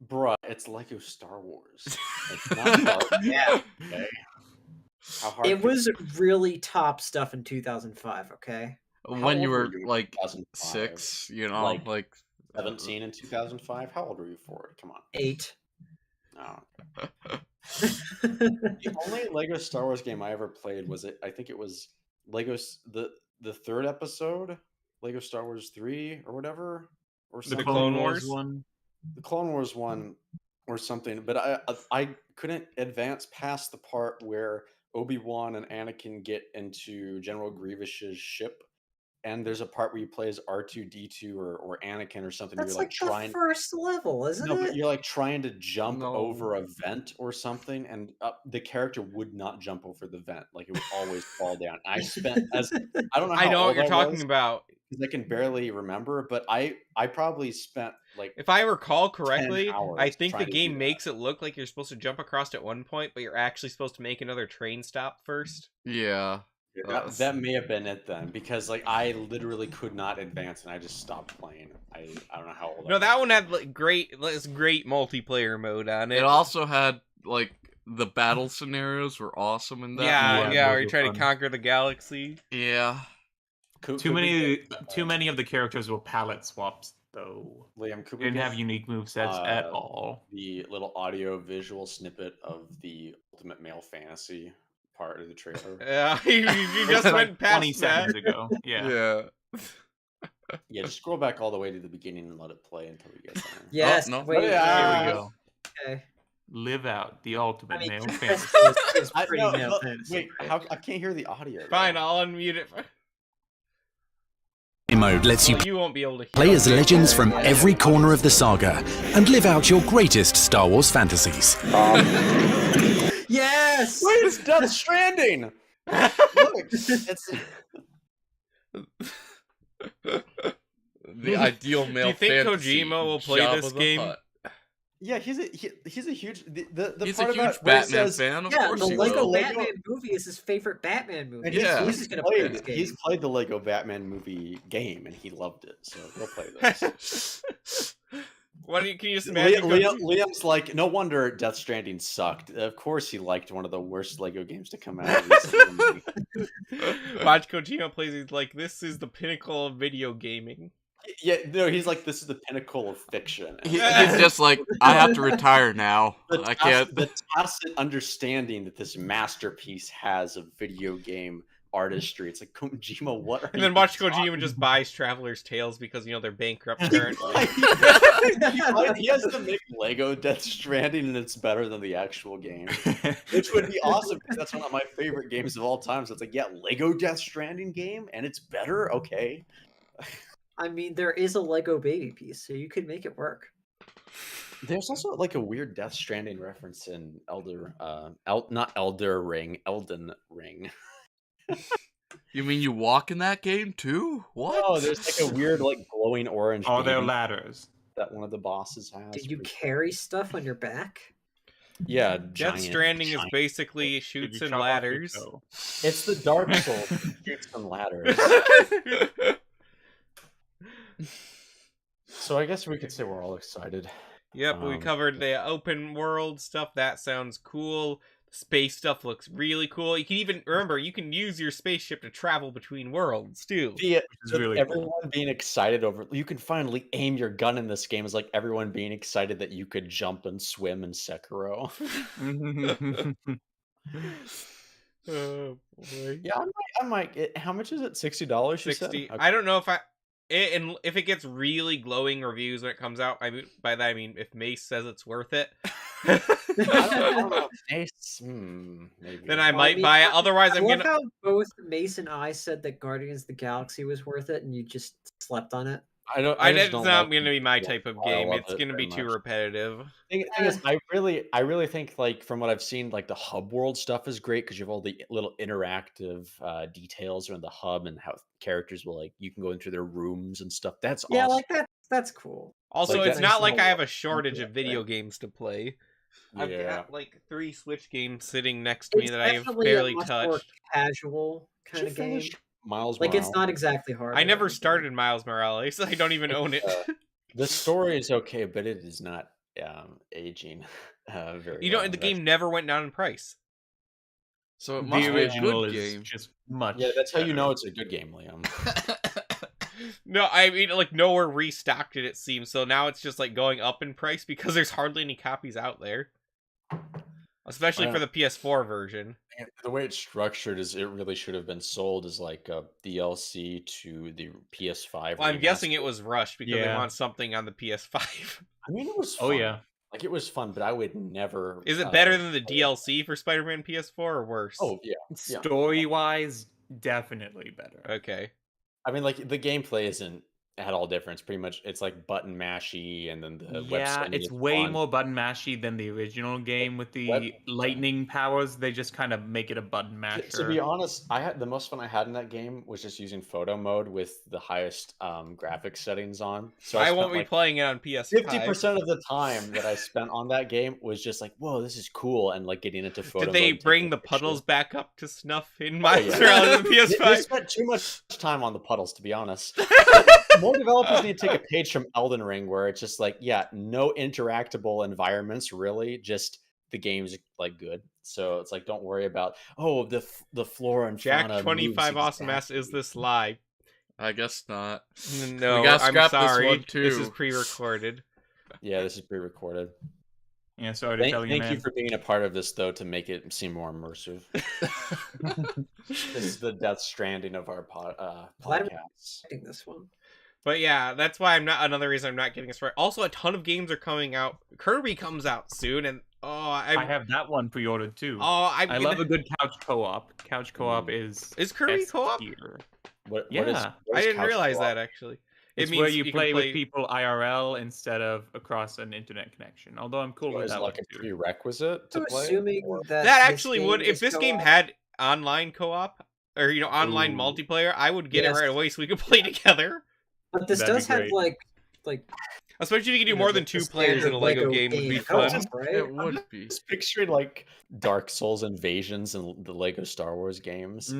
Bruh, it's Lego Star Wars. It's not hard. Yeah. Okay. How hard It could- was really top stuff in 2005, okay? when you old were were you in like 2005? 6, you know, Like, like 17 in 2005? How old were you for it? Come on. 8. No. The only Lego Star Wars game I ever played was I think it was Lego's the third episode, Lego Star Wars 3 or whatever, or The something. Clone Wars one. The Clone Wars one or something. But I couldn't advance past the part where Obi-Wan and Anakin get into General Grievous's ship. And there's a part where you play as R2D2 or Anakin or something. That's you're like like trying the first level, isn't No, but it? you're like trying to jump No. over a vent or something, and the character would not jump over the vent. Like it would always fall down. I spent I don't know. How I know what old you're talking was, about. because I can barely remember, but I probably spent like If I recall correctly, 10 hours I think the trying to do game that. makes it look like you're supposed to jump across at one point, but you're actually supposed to make another train stop first. yeah. that may have been it then, because like I literally could not advance, and I just stopped playing. I don't know how old. I No, was. that one had like great multiplayer mode on it. It also had like the battle scenarios were awesome in that. yeah, one. yeah, those where you were try to fun. conquer the galaxy. Yeah. Could Too we many get, too many of the characters were palette swaps though. Liam, could we Didn't get have unique movesets at uh, all. the little audio visual snippet of the Ultimate Male Fantasy part of the trailer? Yeah, you just Like went 20 past that. seconds ago. Yeah. Yeah. Yeah, just scroll back all the way to the beginning and let it play until we get there. Yes. no. Wait, Yeah. Here we go. Okay. Live out the ultimate I mean, male Chris fantasy. is pretty no, male but fantasy. wait, how I can't hear the audio. though. Fine, I'll unmute it. Mode lets you Well, you won't be able to hear play as it. legends from every corner of the saga and live out your greatest Star Wars fantasies. Yes. Wait, it's Death Stranding. Look, it's The ideal male you think fantasy, Kojima will play Jabba this the game? Hutt. yeah. He's a huge the He's part a huge about where it Batman says- fan, of Yeah, course the he Lego will. Batman movie is his favorite Batman movie. And Yeah. He's gonna play this game. he's played the Lego Batman movie game and he loved it, so he'll play this. What do you? Can you just imagine? Liam's like, no wonder Death Stranding sucked. Of course, he liked one of the worst Lego games to come out recently. Watch Kojima plays. He's like, this is the pinnacle of video gaming. Yeah, no, he's like, this is the pinnacle of fiction. He's just like, I have to retire now. I can't. The tacit understanding that this masterpiece has of video game artistry. It's like, Kojima, what are And then you watch talking Kojima just buys Traveler's Tales because, they're bankrupt currently. He has to make Lego Death Stranding, and it's better than the actual game, which would be awesome because that's one of my favorite games of all time. So it's like, yeah, Lego Death Stranding game, and it's better. Okay. I mean, there is a Lego baby piece, so you could make it work. There's also like a weird Death Stranding reference in not Elder Ring, Elden Ring. You mean you walk in that game too? What? Oh, there's like a weird like glowing orange. Oh, they're baby ladders. that one of the bosses has. Did you Pretty- carry stuff on your back? Yeah, Death giant, Stranding is giant. basically Did shoots you and chop off your ladders. toe? It's the Dark Souls shoots and ladders. So I guess we could say we're all excited. Yep, we covered the open world stuff. That sounds cool. Space stuff looks really cool. You can even remember you can use your spaceship to travel between worlds too. The, is really everyone being excited over you can finally aim your gun in this game is like everyone being excited that you could jump and swim in Sekiro. Oh boy. Yeah, I might. How much is it? $60? 60. I don't know if and if it gets really glowing reviews when it comes out. I mean, by that I mean if Mace says it's worth it. I don't know. Maybe. Then I might buy it. Otherwise, I I'm love gonna. how both Mace and I said that Guardians of the Galaxy was worth it, and you just slept on it. I don't. It's don't not like going to be my the type of style game. of It's it going to be very too much. repetitive. Thing is, I really think like from what I've seen, like the hub world stuff is great because you have all the little interactive details around the hub and how characters will like you can go into their rooms and stuff. That's Yeah, awesome. like that's cool. Also, Like it's that not nice like I little have a shortage of thing. video games to play. I've Yeah. got like 3 Switch games sitting next to me It's that I have definitely barely a much more touched. casual Did kind you of game. finish Miles Like Morales? it's not exactly hard. I or never anything. started Miles Morales. I don't even own it. The story is okay, but it is not aging very. You know, well. the game never went down in price. So it The must be a original good is game. just much. Yeah, that's how you better. know it's a good game, Liam. No, I mean, like, nowhere restocked it seems. So now it's just, like, going up in price because there's hardly any copies out there. Especially for the PS4 version. The way it's structured is it really should have been sold as like a DLC to the PS5. Well, I'm guessing remaster. it was rushed because they Yeah. want something on the PS5. I mean, it was Oh fun. yeah. Like it was fun, but I would never. Is it better than the play it. DLC for Spider-Man PS4 or worse? Oh yeah. Yeah. Story wise, definitely better. Okay. I mean, like the gameplay isn't at all different. It's pretty much it's like button mashy, and then the web Yeah, swinging it's is way fun. more button mashy than the original game with the Web- lightning powers. They just kind of make it a button To masher. be honest, I had the most fun I had in that game was just using photo mode with the highest graphics settings on. So I spent, won't be like, playing it on PS5. 50% of the time that I spent on that game was just like, whoa, this is cool, and like getting into photo Did they mode, bring taking the pictures. puddles back up to snuff in Miles yeah. Morales on They PS5? spent too much time on the puddles, to be honest. More developers need to take a page from Elden Ring, where it's just like, yeah, no interactable environments, really, just the game's like good. So it's like, don't worry about the flora and fauna. Jack 25 moves Awesome Ass, is exactly. this live? I guess not. No, gotta I'm scrap this sorry. one, This is too. pre-recorded. Yeah, this is pre-recorded. Yeah, sorry to tell you, Thank man. you for being a part of this, though, to make it seem more immersive. This is the Death Stranding of our Glad we- podcasts. I think this one. But yeah, that's why another reason I'm not getting a Sprite. Also, a ton of games are coming out. Kirby comes out soon, and I have that one pre-ordered too. I love a good couch co-op. Couch co-op is Kirby S co-op? tier. What Yeah. is I didn't couch realize co-op? that actually. It's where you play with people IRL instead of across an internet connection. Although I'm cool So with is that it like one a too. prerequisite to I'm play? assuming or- that That this actually game would, if is this game co-op. had online co-op or online Ooh. multiplayer, I would get Yes. it right away so we could play together. But this That'd be does have great. like Especially if you can do you know, more than the 2 players in a standard Lego game would be co-op, fun. right? It would be. Just picturing like Dark Souls invasions and the Lego Star Wars games.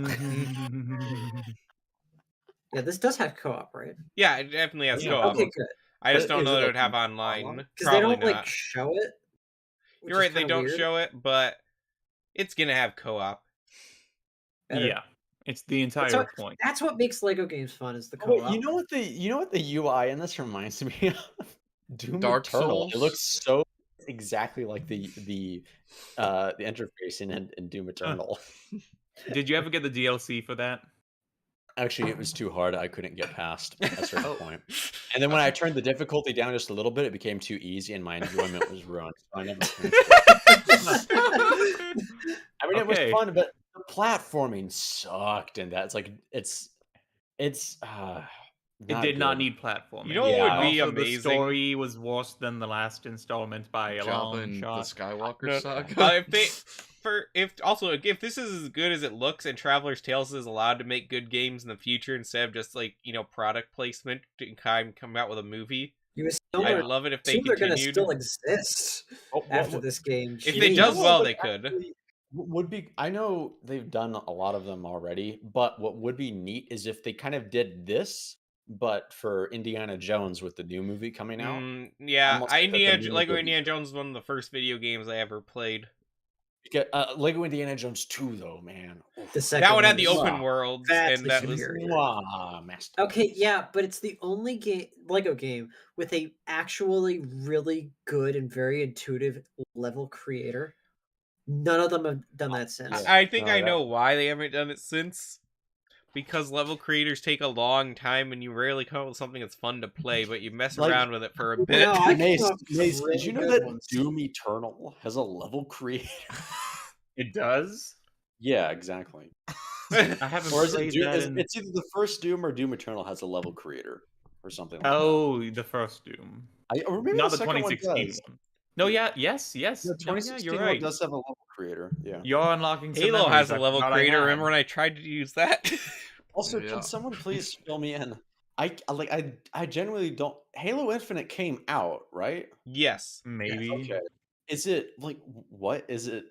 Yeah, this does have co-op, right? Yeah, it definitely has Yeah. co-op. Okay, good. I just But don't is know it that it a would have online? online. Because they Probably don't like not. show it. which You're is right, they kinda don't weird. show it, but it's gonna have co-op. Better. Yeah, it's the entire what- point. That's what makes Lego games fun is the Oh, wait, co-op. you know what the UI in this reminds me of? Doom Dark Eternal. It Souls? looks so exactly like the interfacing in Doom Eternal. Did you ever get the DLC for that? Actually, it was too hard. I couldn't get past a certain point. And then when I turned the difficulty down just a little bit, it became too easy, and my enjoyment was ruined. So I never finished it. I mean, it was fun, but the platforming sucked, and that's like it's. It did not need platforming. You know what would be Also, amazing? The story was worse than the last installment by a long shot. The Skywalker Saga. If this is as good as it looks, and Traveler's Tales is allowed to make good games in the future instead of just like product placement to come out with a movie, I'd love it if they continued. They're going to still exist after this game. If it does well, they could. Would be. I know they've done a lot of them already, but what would be neat is if they kind of did this, but for Indiana Jones with the new movie coming out. Yeah, Lego Indiana Jones was one of the first video games I ever played. Lego Indiana Jones 2, though, man. That one had the open world, and that was okay. Yeah, but it's the only Lego game with a actually really good and very intuitive level creator. None of them have done that since. I think I know why they haven't done it since. Because level creators take a long time, and you rarely come up with something that's fun to play, but you mess around with it for a bit. No, Mace, did you know that Doom Eternal has a level creator? It does? Yeah, exactly. I haven't played that. It's either the first Doom or Doom Eternal has a level creator or something like that. Oh, the first Doom. Or maybe not the 2016 one. No, yes. The 2016 you're right. one does have a level creator. Yeah. You're unlocking some Halo memories has a level creator. Remember when I tried to use that? Also, can someone please fill me in? I genuinely don't. Halo Infinite came out, right? Yes, maybe. Yes, okay. Is it like what is it?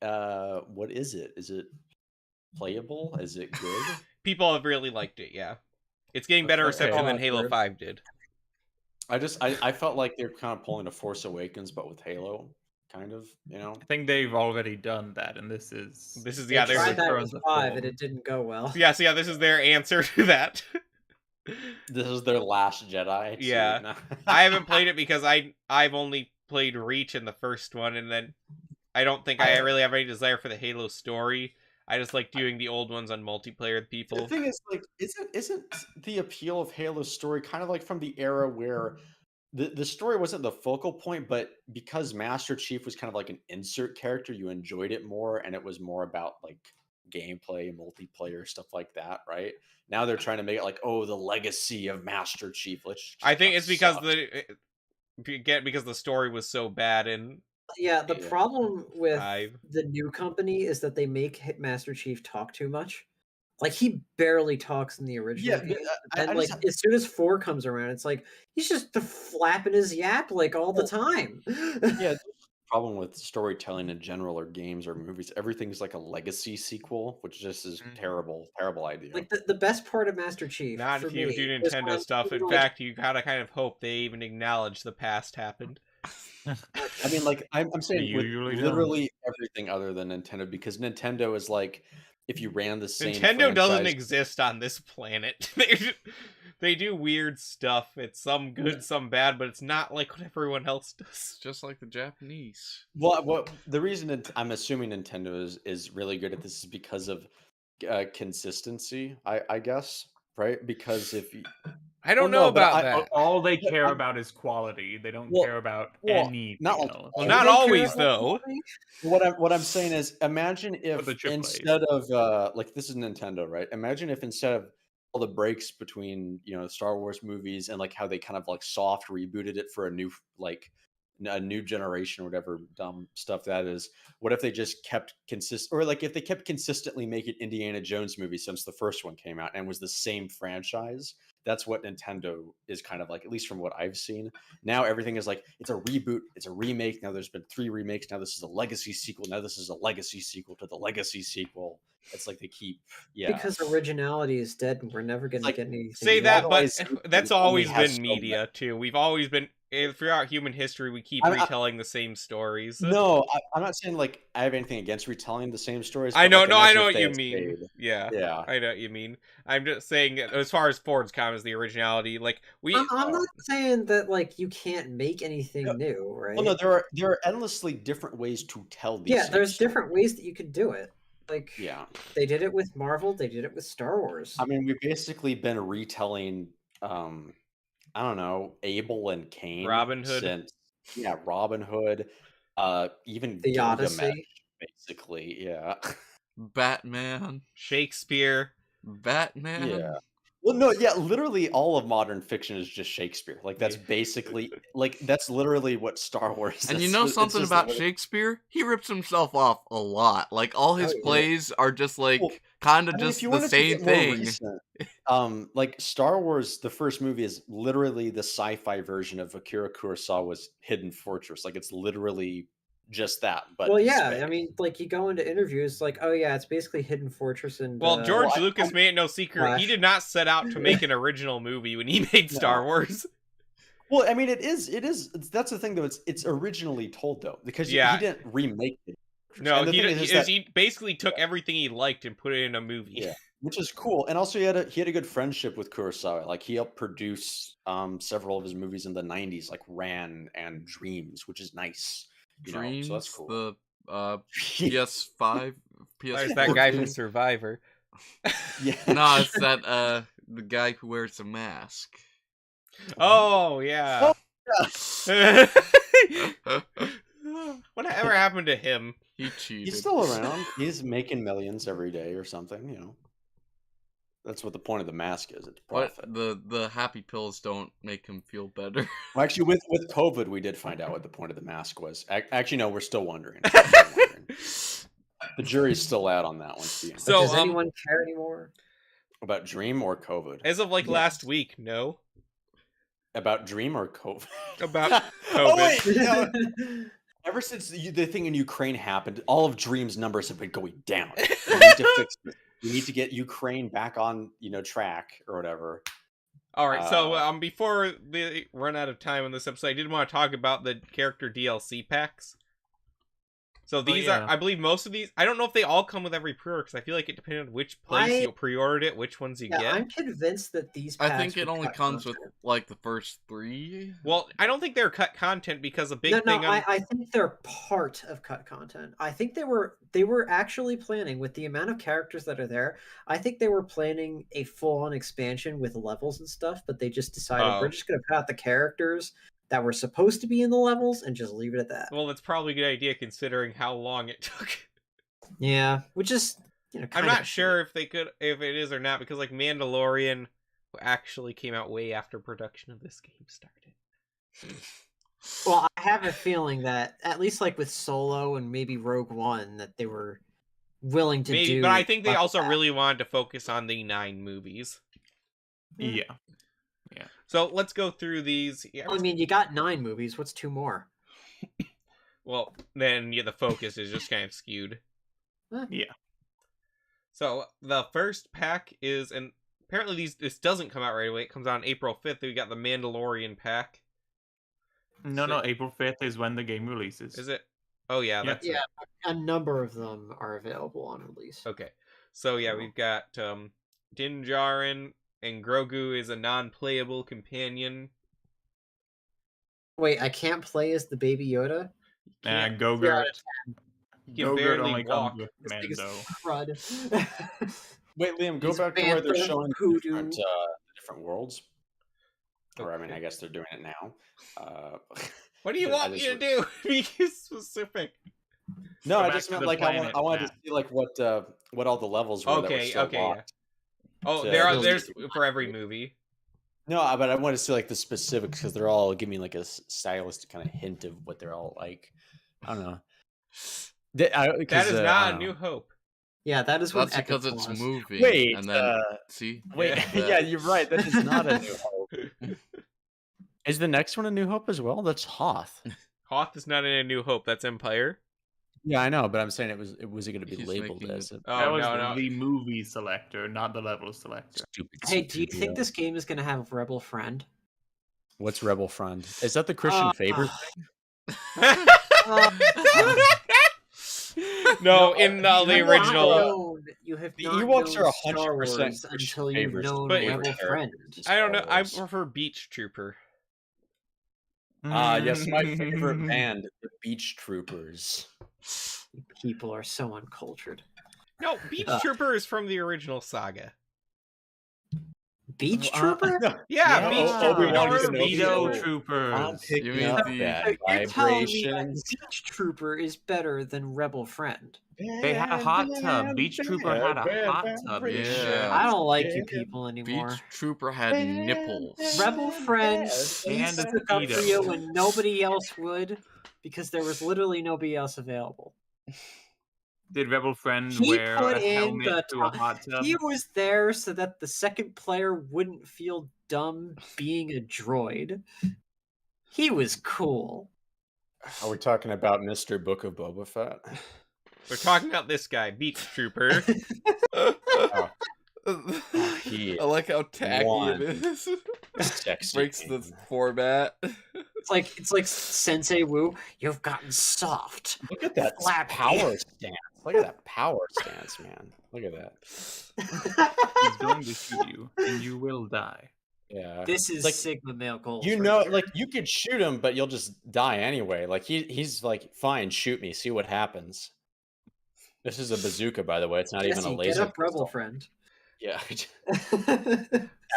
What is it? Is it playable? Is it good? People have really liked it. Yeah, it's getting better reception than Halo 5 did. I felt like they're kind of pulling a Force Awakens, but with Halo, kind of, I think they've already done that, and this is they tried that with 5, and it didn't go well. Yeah, so this is their answer to that. This is their Last Jedi. Yeah, I haven't played it because I've only played Reach in the first one, and then I don't think I really have any desire for the Halo story. I just like doing the old ones on multiplayer with people. The thing is, like, isn't the appeal of Halo's story kind of like from the era where the story wasn't the focal point, but because Master Chief was kind of like an insert character, you enjoyed it more, and it was more about like gameplay, multiplayer, stuff like that, right? Now they're trying to make it like, oh, the legacy of Master Chief. I think it's because the story was so bad and. Yeah, the problem with the new company is that they make Master Chief talk too much. Like, he barely talks in the original game. And as soon as 4 comes around, it's like he's just flapping his yap like all the time. Yeah, the problem with storytelling in general or games or movies, everything's like a legacy sequel, which just is terrible idea. Like the best part of Master Chief. Not if you do Nintendo stuff. In fact, you gotta kind of hope they even acknowledge the past happened. I mean, like, I'm saying with literally everything other than Nintendo, because Nintendo is like, if you ran the same Nintendo doesn't exist on this planet. They do weird stuff. It's some good, some bad, but it's not like what everyone else does. Just like the Japanese. Well, the reason I'm assuming Nintendo is really good at this is because of consistency, I guess, right? Because if you... I don't know about that. All they care about is quality. They don't care about anything else. Well, not always, though. What I'm saying is, imagine if instead of like, this is Nintendo, right? Imagine if instead of all the breaks between Star Wars movies and like how they kind of like soft rebooted it for a new generation or whatever dumb stuff that is. What if they just kept or like if they kept consistently making Indiana Jones movies since the first one came out and was the same franchise? That's what Nintendo is kind of like, at least from what I've seen. Now everything is like, it's a reboot, it's a remake. Now there's been 3 remakes. Now this is a legacy sequel. Now this is a legacy sequel to the legacy sequel. It's like they keep, because originality is dead, and we're never going to get anything. Say that, but that's always been media too. We've always been, throughout human history, we keep retelling the same stories. No, I'm not saying like I have anything against retelling the same stories. I know what you mean. Yeah, I know what you mean. I'm just saying, as far as Ford's comments, the originality, like I'm not saying that like you can't make anything new, right? Well, no, there are endlessly different ways to tell these. Yeah, there's different ways that you could do it. Like, yeah, they did it with Marvel. They did it with Star Wars. I mean, we've basically been retelling, I don't know, Abel and Cain Robin Hood. since Robin Hood, even The Gilgamesh, Odyssey. basically, yeah. Batman. Shakespeare. Batman. Yeah. Well, no, yeah, literally all of modern fiction is just Shakespeare. Like that's basically that's literally what Star Wars is. And you know something about Shakespeare? He rips himself off a lot. Like all his plays are just like kind of just the same thing. Recent, like Star Wars, the first movie is literally the sci-fi version of Akira Kurosawa's Hidden Fortress. Like it's literally just that. But well, yeah, I mean, like you go into interviews, like, oh yeah, it's basically Hidden Fortress and. Well, George Lucas made it no secret. He did not set out to make an original movie when he made Star Wars. Well, I mean, it is. That's the thing, though. It's originally told though, because he didn't remake it. No, he basically took everything he liked and put it in a movie. Yeah, which is cool. And also, he had a good friendship with Kurosawa. Like he helped produce several of his movies in the '90s, like Ran and Dreams, which is nice. Dreams, so that's cool. The PS5, There's that guy from Survivor. Yeah, no, it's that the guy who wears a mask. Oh yeah. Whatever happened to him? He cheated. He's still around. He's making millions every day or something. That's what the point of the mask is. It's profit. But the happy pills don't make him feel better. Well, actually, with COVID, we did find out what the point of the mask was. Actually, no, we're still wondering. The jury's still out on that one. So does anyone care anymore about Dream or COVID? As of last week, no. About Dream or COVID? About COVID. Oh wait, ever since the thing in Ukraine happened, all of Dream's numbers have been going down. We need to fix this. We need to get Ukraine back on, track or whatever. All right. So, before we run out of time on this episode, I did want to talk about the character DLC packs. So these are, I believe, most of these. I don't know if they all come with every pre-order because I feel like it depended on which place you pre-ordered it, which ones you get. I'm convinced that these packs I think it only comes with the first 3. Well, I don't think they're cut content because a big thing. I think they're part of cut content. I think they were actually planning with the amount of characters that are there. I think they were planning a full-on expansion with levels and stuff, but they just decided we're just going to put out the characters that were supposed to be in the levels and just leave it at that. Well, that's probably a good idea considering how long it took. Yeah, which is, I'm not sure if it is or not, because Mandalorian actually came out way after production of this game started. Well, I have a feeling that at least with Solo and maybe Rogue One, that they were willing to do. But I think they also really wanted to focus on the 9 movies. Yeah. So let's go through these. Yeah. I mean, you got 9 movies. What's 2 more? Well, then the focus is just kind of skewed. Yeah. So the first pack is, and apparently this doesn't come out right away. It comes out on April 5th. We got the Mandalorian pack. No, April 5th is when the game releases. Is it? Oh yeah, that's it. A number of them are available on release. Okay, so we've got Din Djarin. And Grogu is a non-playable companion. Wait, I can't play as the Baby Yoda? Gogurt. He can barely walk. Wait, Liam, go back to where they're showing different worlds. Or, I mean, I guess they're doing it now. What do you want me to do? Be specific. No, I just meant I wanted to see what all the levels were. Okay, locked. Oh, there's for every movie. No, but I want to see the specifics because they're all giving me a stylistic kind of hint of what they're all like. I don't know. That is not A New Hope. Yeah, that is what. That's because it's moving. Wait, and then see. Wait, yeah, you're right. That is not A New Hope. Is the next one A New Hope as well? That's Hoth. Hoth is not in A New Hope. That's Empire. Yeah, I know, but I'm saying was it going to be labeled as it? That was the movie selector, not the level selector. Stupid. Hey, do you think this game is going to have Rebel Friend? What's Rebel Friend? Is that the Christian Faber thing? No, in the original. You have the not Ewoks known are Star Wars until you've known Rebel Friend. I don't know. I prefer Beach Trooper. Yes, my favorite band, the Beach Troopers. People are so uncultured. No, Beach Trooper is from the original saga. Beach Trooper? Yeah, Beach Trooper. Torpedo Troopers. I'm picking up bad You're telling me that vibrations. Beach Trooper is better than Rebel Friend? They had a hot tub. Beach Trooper had a hot tub. Yeah. I don't like you people anymore. Beach Trooper had nipples. Rebel Friend And stuck a up for you speedo. when nobody else would, because there was literally nobody else available. Did Rebel Friend He wear put a in helmet the to a hot tub? He was there so that the second player wouldn't feel dumb being a droid. He was cool. Are we talking about Mr. Book of Boba Fett? We're talking about this guy, Beach Trooper. I like how tacky it is. Sexy Breaks the format. It's like Sensei Wu. You've gotten soft. Look at that Flappy. power stance. Look at that power stance, man. Look at that. He's going to shoot you, and you will die. Yeah. This is Like, Sigma male goals. You right know, here. like you could shoot him, but you'll just die anyway. Like he's like, fine, shoot me, see what happens. This is a bazooka, by the way. It's not even a Jesse, laser. get up, Rebel pistol. Friend. Yeah.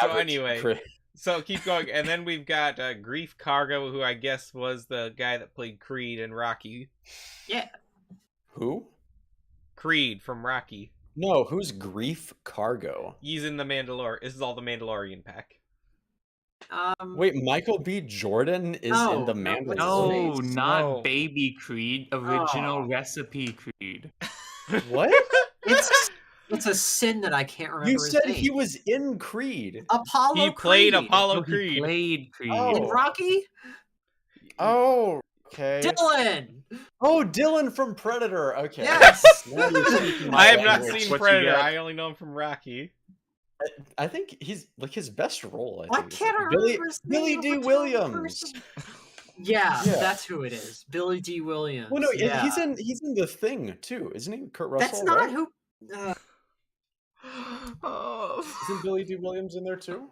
So Average anyway, crit. so keep going, and then we've got Grief Cargo, who I guess was the guy that played Creed and Rocky. Yeah. Who? Creed from Rocky. No, who's Grief Cargo? He's in the Mandalorian. This is all the Mandalorian pack. Wait, Michael B. Jordan is in the Mandalorian. No, Face. not No. Baby Creed. Original recipe Creed. What? It's a sin that I can't remember. You his said name. he was in Creed. Apollo. He played Creed. Apollo No, Creed. he played Creed. Oh. in Rocky. Oh, okay. Dylan. Oh, Dylan from Predator. Okay. Yes. Now you're speaking my I have not language. seen What you Predator. got? I only know him from Rocky. I think he's like his best role. Why think, is, can't I like, remember his Billy name D. of a Williams. person? Yeah, Yeah. that's who it is. Billy D. Williams. Well, no, yeah. he's in The Thing too, isn't he? Kurt Russell. That's not right? who. Isn't Billy D. Williams in there too?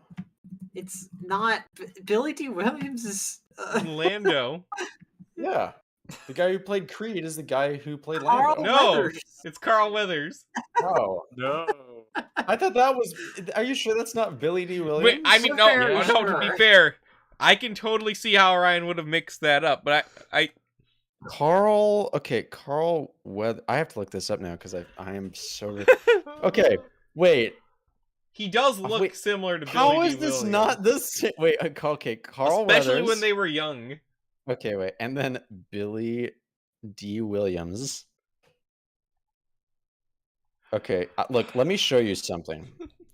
It's not. Billy D. Williams is. And Lando. Yeah, the guy who played Creed is the guy who played Carl Lando. No. Weathers. It's Carl Weathers. Oh, No. I thought that was. Are you sure that's not Billy D. Williams? Wait, I mean, no, Very no, to be sure. fair, I can totally see how Ryan would have mixed that up, but I Carl. Okay, Carl Weather. I have to look this up now because I am so. Okay, wait. He does look Wait, similar to Billy How D. is this Williams. not this? Wait, okay, Carl Especially Weathers. when they were young. Okay, wait, and then Billy D. Williams. Okay, look, let me show you something.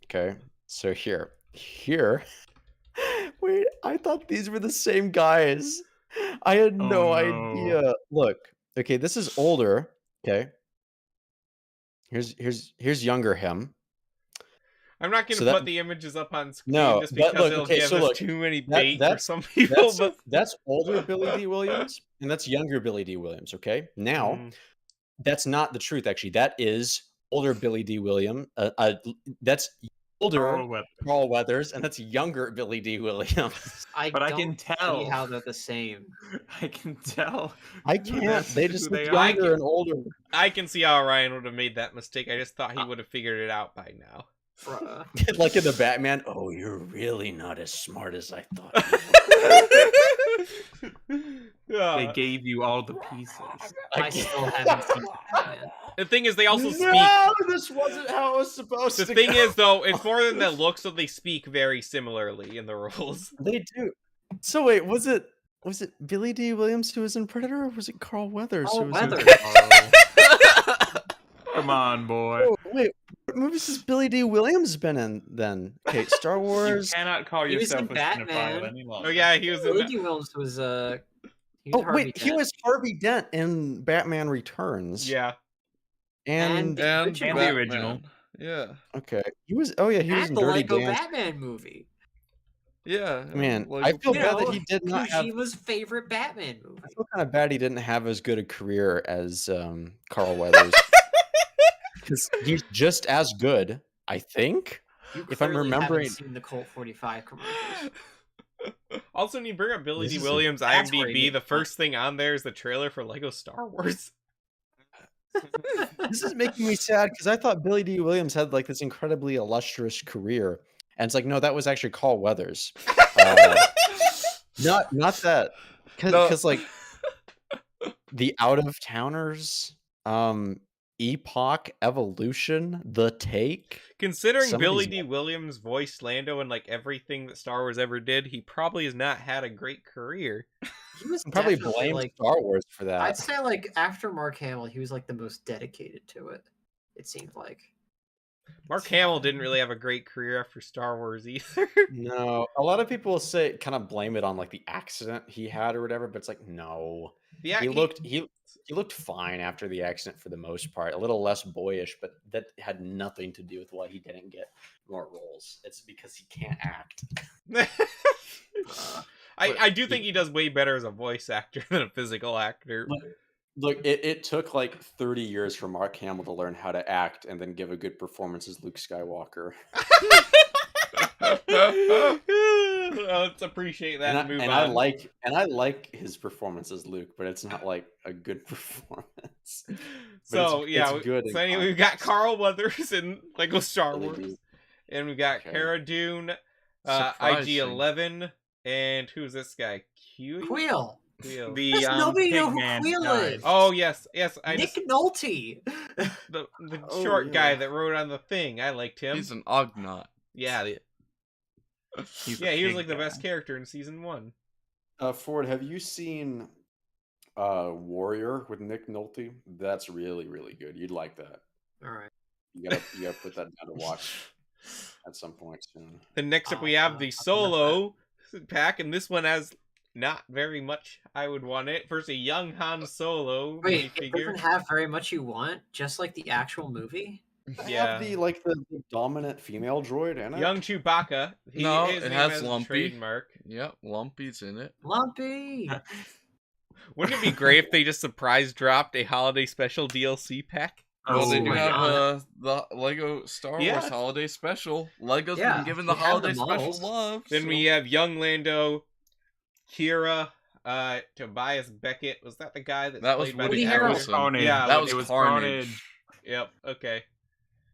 Okay, so here. Wait, I thought these were the same guys. I had Oh, no no. idea. Look, okay, this is older. Okay, here's younger him. I'm not going So to that- put the images up on screen No, just but because look, it'll okay, give so us look, too many that- bait for that's- some people. But That's older Billy D. Williams, and that's younger Billy D. Williams. Okay, now. That's not the truth, actually. That is older Billy D. Williams. That's older Carl Weathers, and that's younger Billy D. Williams. But I don't can see tell. how they're the same. I can tell. I can't. That's They who just they look are. younger and older. I can see how Ryan would have made that mistake. I just thought he would have figured it out by now. Bruh. Like in the Batman. Oh, you're really not as smart as I thought. They gave you all the pieces. I still haven't seen Batman. The thing is, they also speak. No, this wasn't how it was supposed The to thing go. is, though, it's more than the looks, so they speak very similarly in the roles. They do. So wait, was it Billy D. Williams who was in Predator, or was it Carl Weathers Carl who was in Weathers. Come on, boy. Oh, wait, what movies has Billy D. Williams been in then? Okay, Star You Wars. cannot call He was yourself in a Batman. cinephile any longer. Oh yeah, he was in. Billy The, D. Williams was he Oh Harvey wait, he Dent. was Harvey Dent in Batman Returns. yeah, And And the original. Yeah. okay, he was. Oh yeah, he was and in the Dirty Lego Dancing. Batman movie. Yeah. Man, like, I feel You bad that know, he did not have. Kojima's favorite Batman movie. I feel kind of bad he didn't have as good a career as Carl Weathers. Because he's just as good, I think. You If I'm clearly remembering- haven't seen the Colt 45 commercials. Also, when you bring up Billy This D. is a- Williams that's where he IMDb, gets the fun. first thing on there is the trailer for Lego Star Wars. This is making me sad because I thought Billy D. Williams had like this incredibly illustrious career, and it's like, no, that was actually Carl Weathers. Not that, because like the Out of Towners, Epoch, Evolution, The Take. Considering Billy D. Williams voiced Lando in like everything that Star Wars ever did, he probably has not had a great career. He was probably blamed like, Star Wars for that. I'd say like after Mark Hamill, he was like the most dedicated to it. It seemed like. Mark Hamill didn't really have a great career after Star Wars either. No, a lot of people say kind of blame it on like the accident he had or whatever, but it's like no. Yeah, he looked fine after the accident for the most part. A little less boyish, but that had nothing to do with why he didn't get more roles. It's because he can't act. I do think he does way better as a voice actor than a physical actor. Look, it took like 30 years for Mark Hamill to learn how to act and then give a good performance as Luke Skywalker. Let's appreciate that and move on. I like his performance as Luke, but it's not like a good performance. So it's good. So anyway, we've got Carl Weathers in Lego Star Wars, and we've got Cara Dune, IG-11, and who's this guy? Queel. Nobody know who Queel is. Oh yes, Nick Nolte. The short guy that wrote on the thing. I liked him. He's an Ugnaught. Yeah. He was like the best character in season 1. Ford, have you seen Warrior with Nick Nolte? That's really, really good. You'd like that. All right. You gotta put that down to watch at some point soon. Then next up we have the Solo pack, and this one has not very much I would want it. First, a young Han Solo. Wait, it doesn't have very much you want, just like the actual movie? Yeah. Have the dominant female droid in it? Young Chewbacca. It has Lumpy. Trademark. Yep, Lumpy's in it. Lumpy! Wouldn't it be great if they just surprise dropped a holiday special DLC pack? Well, they do have the Lego Star Wars Holiday Special. Lego's been given the Holiday Special love. Then we have young Lando, Kira, Tobias Beckett. Was that the guy that was played Woody Harrelson? Yeah, that was Carnage. Yep. Okay.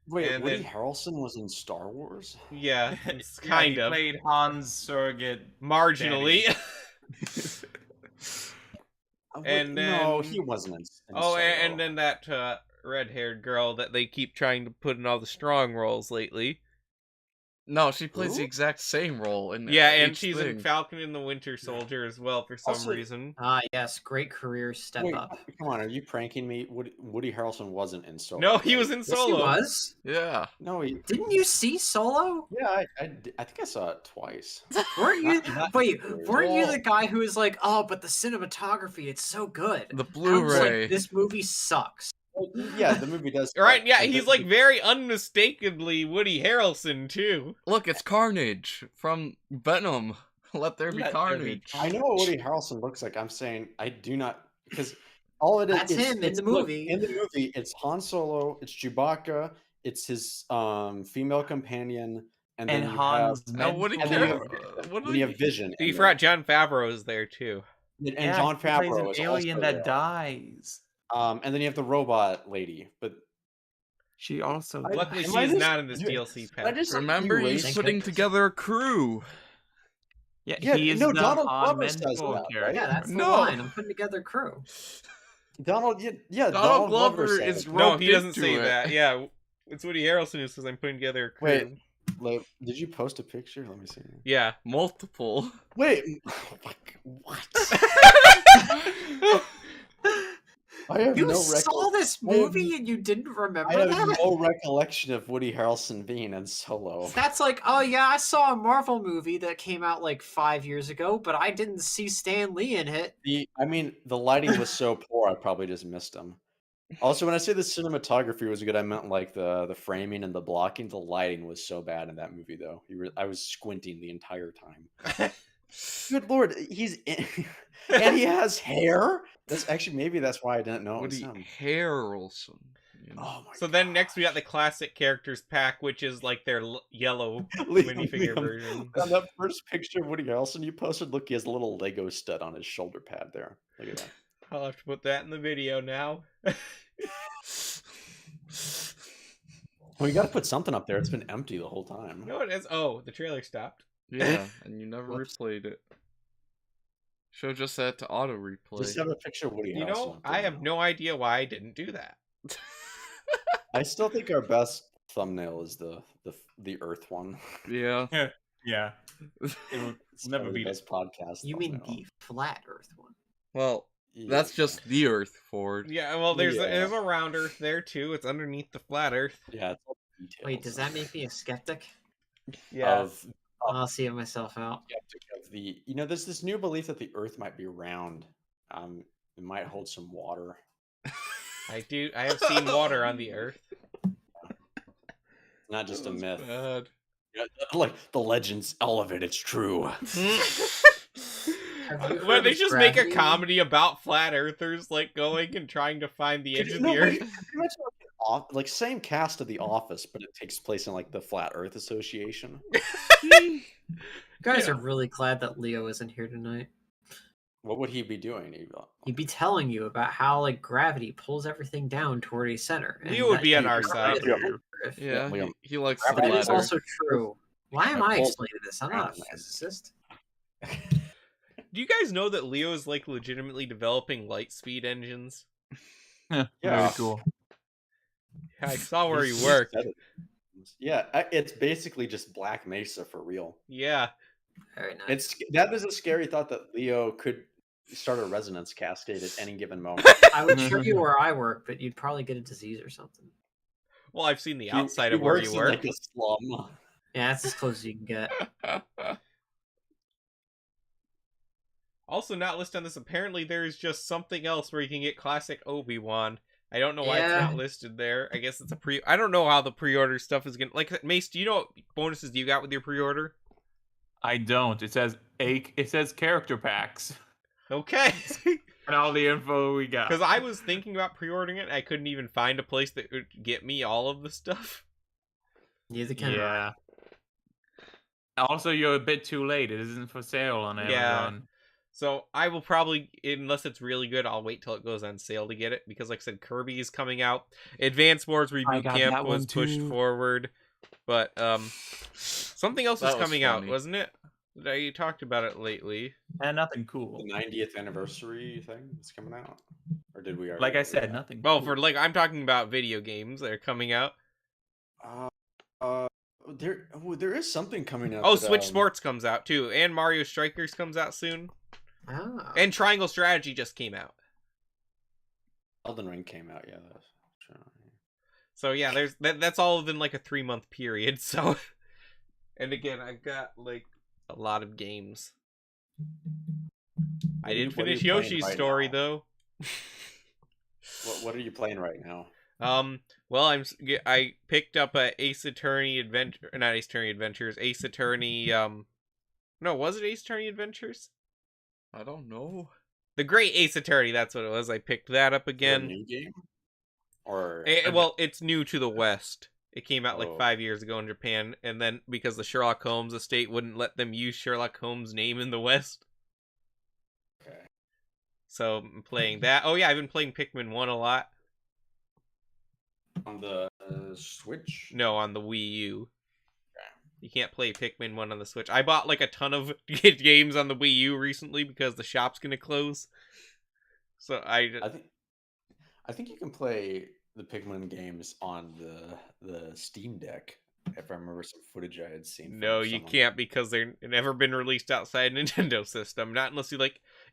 Wait, and Woody Harrelson was in Star Wars? Yeah, it's kind of. He played Han's surrogate marginally. And then no, he wasn't in Solo. And then that red-haired girl that they keep trying to put in all the strong roles lately. No, she plays the exact same role in and she's in Falcon and the Winter Soldier as well for some reason. Yes, great career step up. Come on, are you pranking me? Woody Harrelson wasn't in Solo. No, he was in Solo. Yes, he was. Yeah. No, didn't you see Solo? Yeah, I think I saw it twice. Weren't you? Weren't you the guy who was like, "Oh, but the cinematography, it's so good." The Blu-ray. Like, this movie sucks. Yeah, the movie does. Right? Yeah, he's like very unmistakably Woody Harrelson too. Look, it's Carnage from Venom. Let there be carnage. I know what Woody Harrelson looks like. I'm saying I do not, because all it is. That's him in the movie. In the movie, it's Han Solo, it's Chewbacca, it's his female companion, and then Han's you have Vision. You forgot Jon Favreau is there too. And Jon Favreau is an alien also that there. dies. And then you have the robot lady, but she also. Luckily, she's not in this DLC pack. Remember, he's putting together a crew. Yeah, he is the Donald Han Glover says mentor that, character. right? Yeah, that's the line. I'm putting together a crew. Donald Glover is no, he doesn't say that. Yeah, it's Woody Harrelson who says I'm putting together a crew. Wait, did you post a picture? Let me see. Yeah, multiple. Wait, what? You saw this movie and you didn't remember that? I have no recollection of Woody Harrelson being in Solo. That's like, oh yeah, I saw a Marvel movie that came out like 5 years ago, but I didn't see Stan Lee in it. The lighting was so poor, I probably just missed him. Also, when I say the cinematography was good, I meant like the framing and the blocking. The lighting was so bad in that movie, though. I was squinting the entire time. Good lord, he's in, and he has hair. Maybe that's why I didn't know it was him. Harrelson. You know? Oh my God. Then next we got the classic characters pack, which is like their yellow minifigure version. On that first picture of Woody Harrelson you posted, look, he has a little Lego stud on his shoulder pad there. Look at that. I'll have to put that in the video now. Well, you got to put something up there. It's been empty the whole time. No, it is. Oh, the trailer stopped. Yeah, and you never replayed it. Should've just set it to auto replay. Just have a picture of Woody Harrelson. You know, I have no idea why I didn't do that. I still think our best thumbnail is the Earth one. Yeah. Yeah. It will never be this podcast. You mean the flat Earth one? Well, that's just the Earth, Ford. Yeah, well, there's a round Earth there too. It's underneath the flat Earth. Yeah. It's all details. Wait, does that make me a skeptic? Yeah. I'll see it myself out. Skeptic of the, there's this new belief that the Earth might be round. It might hold some water. I have seen water on the Earth. Not just a myth. Bad. Yeah, like the legends, all of it, it's true. When they just make a comedy about flat earthers, like going and trying to find the edge of the Earth. Like same cast of The Office, but it takes place in like the Flat Earth Association. You guys are really glad that Leo isn't here tonight. What would he be doing? He'd be telling you about how like gravity pulls everything down toward a center. Leo would be on our side. Yeah, he likes that the is ladder. also true. Why am I explaining this? I'm not a physicist. Do you guys know that Leo is like legitimately developing light speed engines? Yeah, very cool. I saw where he worked. Yeah, it's basically just Black Mesa for real. Yeah. Very nice. That is a scary thought that Leo could start a resonance cascade at any given moment. I would show you where I work, but you'd probably get a disease or something. Well, I've seen the outside of where you work. Like a slum. Yeah, that's as close as you can get. Also, not listed on this. Apparently, there is just something else where you can get classic Obi-Wan. I don't know why it's not listed there. I guess it's a pre. I don't know how the pre-order stuff is gonna. Like, Mace, do you know what bonuses you got with your pre-order? I don't. It says character packs. Okay. And all the info we got. Because I was thinking about pre-ordering it, and I couldn't even find a place that would get me all of the stuff. Neither can I. Also, you're a bit too late. It isn't for sale on Amazon. Yeah. So I will probably, unless it's really good, I'll wait till it goes on sale to get it. Because like I said, Kirby is coming out. Advance Wars Reboot Camp was pushed forward. But something else was coming out, wasn't it? You talked about it lately. And nothing cool. The 90th anniversary thing is coming out? Or did we already? Like I said, nothing Well, cool. for like, I'm talking about video games that are coming out. There is something coming out. Oh, Switch Sports comes out too. And Mario Strikers comes out soon. Ah. And Triangle Strategy just came out. Elden Ring came out, yeah. That's true. So yeah, there's that's all within like a 3-month period. So, and again, I've got like a lot of games. I didn't finish Yoshi's Story though. What are you playing right now? Well, I picked up a Ace Attorney Adventure, not Ace Attorney Adventures, Ace Attorney. No, was it Ace Attorney Adventures? I don't know. The Great Ace Attorney, that's what it was. I picked that up again. A new game? Or well, it's new to the West. It came out like 5 years ago in Japan, and then because the Sherlock Holmes estate wouldn't let them use Sherlock Holmes' name in the West. Okay. So I'm playing that. Oh yeah, I've been playing Pikmin 1 a lot. On the Switch? No, on the Wii U. You can't play Pikmin 1 on the Switch. I bought like a ton of games on the Wii U recently because the shop's gonna close. So I think you can play the Pikmin games on the Steam Deck. If I remember some footage I had seen. No, you can't because they've never been released outside Nintendo system. Not unless you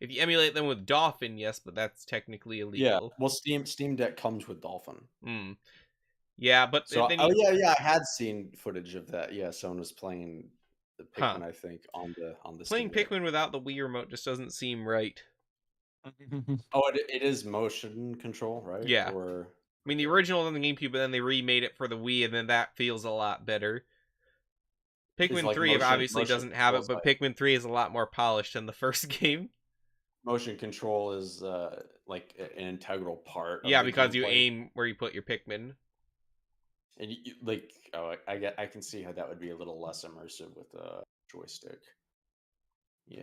if you emulate them with Dolphin, yes, but that's technically illegal. Yeah, well, Steam Deck comes with Dolphin. Yeah, but so then I had seen footage of that. Yeah, someone was playing the Pikmin. I think on the playing Pikmin without the Wii remote just doesn't seem right. Oh, it is motion control, right? Yeah. Or I mean, the original on the GameCube, but then they remade it for the Wii, and then that feels a lot better. Pikmin like 3 obviously doesn't have it, but Pikmin 3 is a lot more polished than the first game. Motion control is like an integral part. Yeah, because you aim where you put your Pikmin. And I can see how that would be a little less immersive with a joystick. Yeah.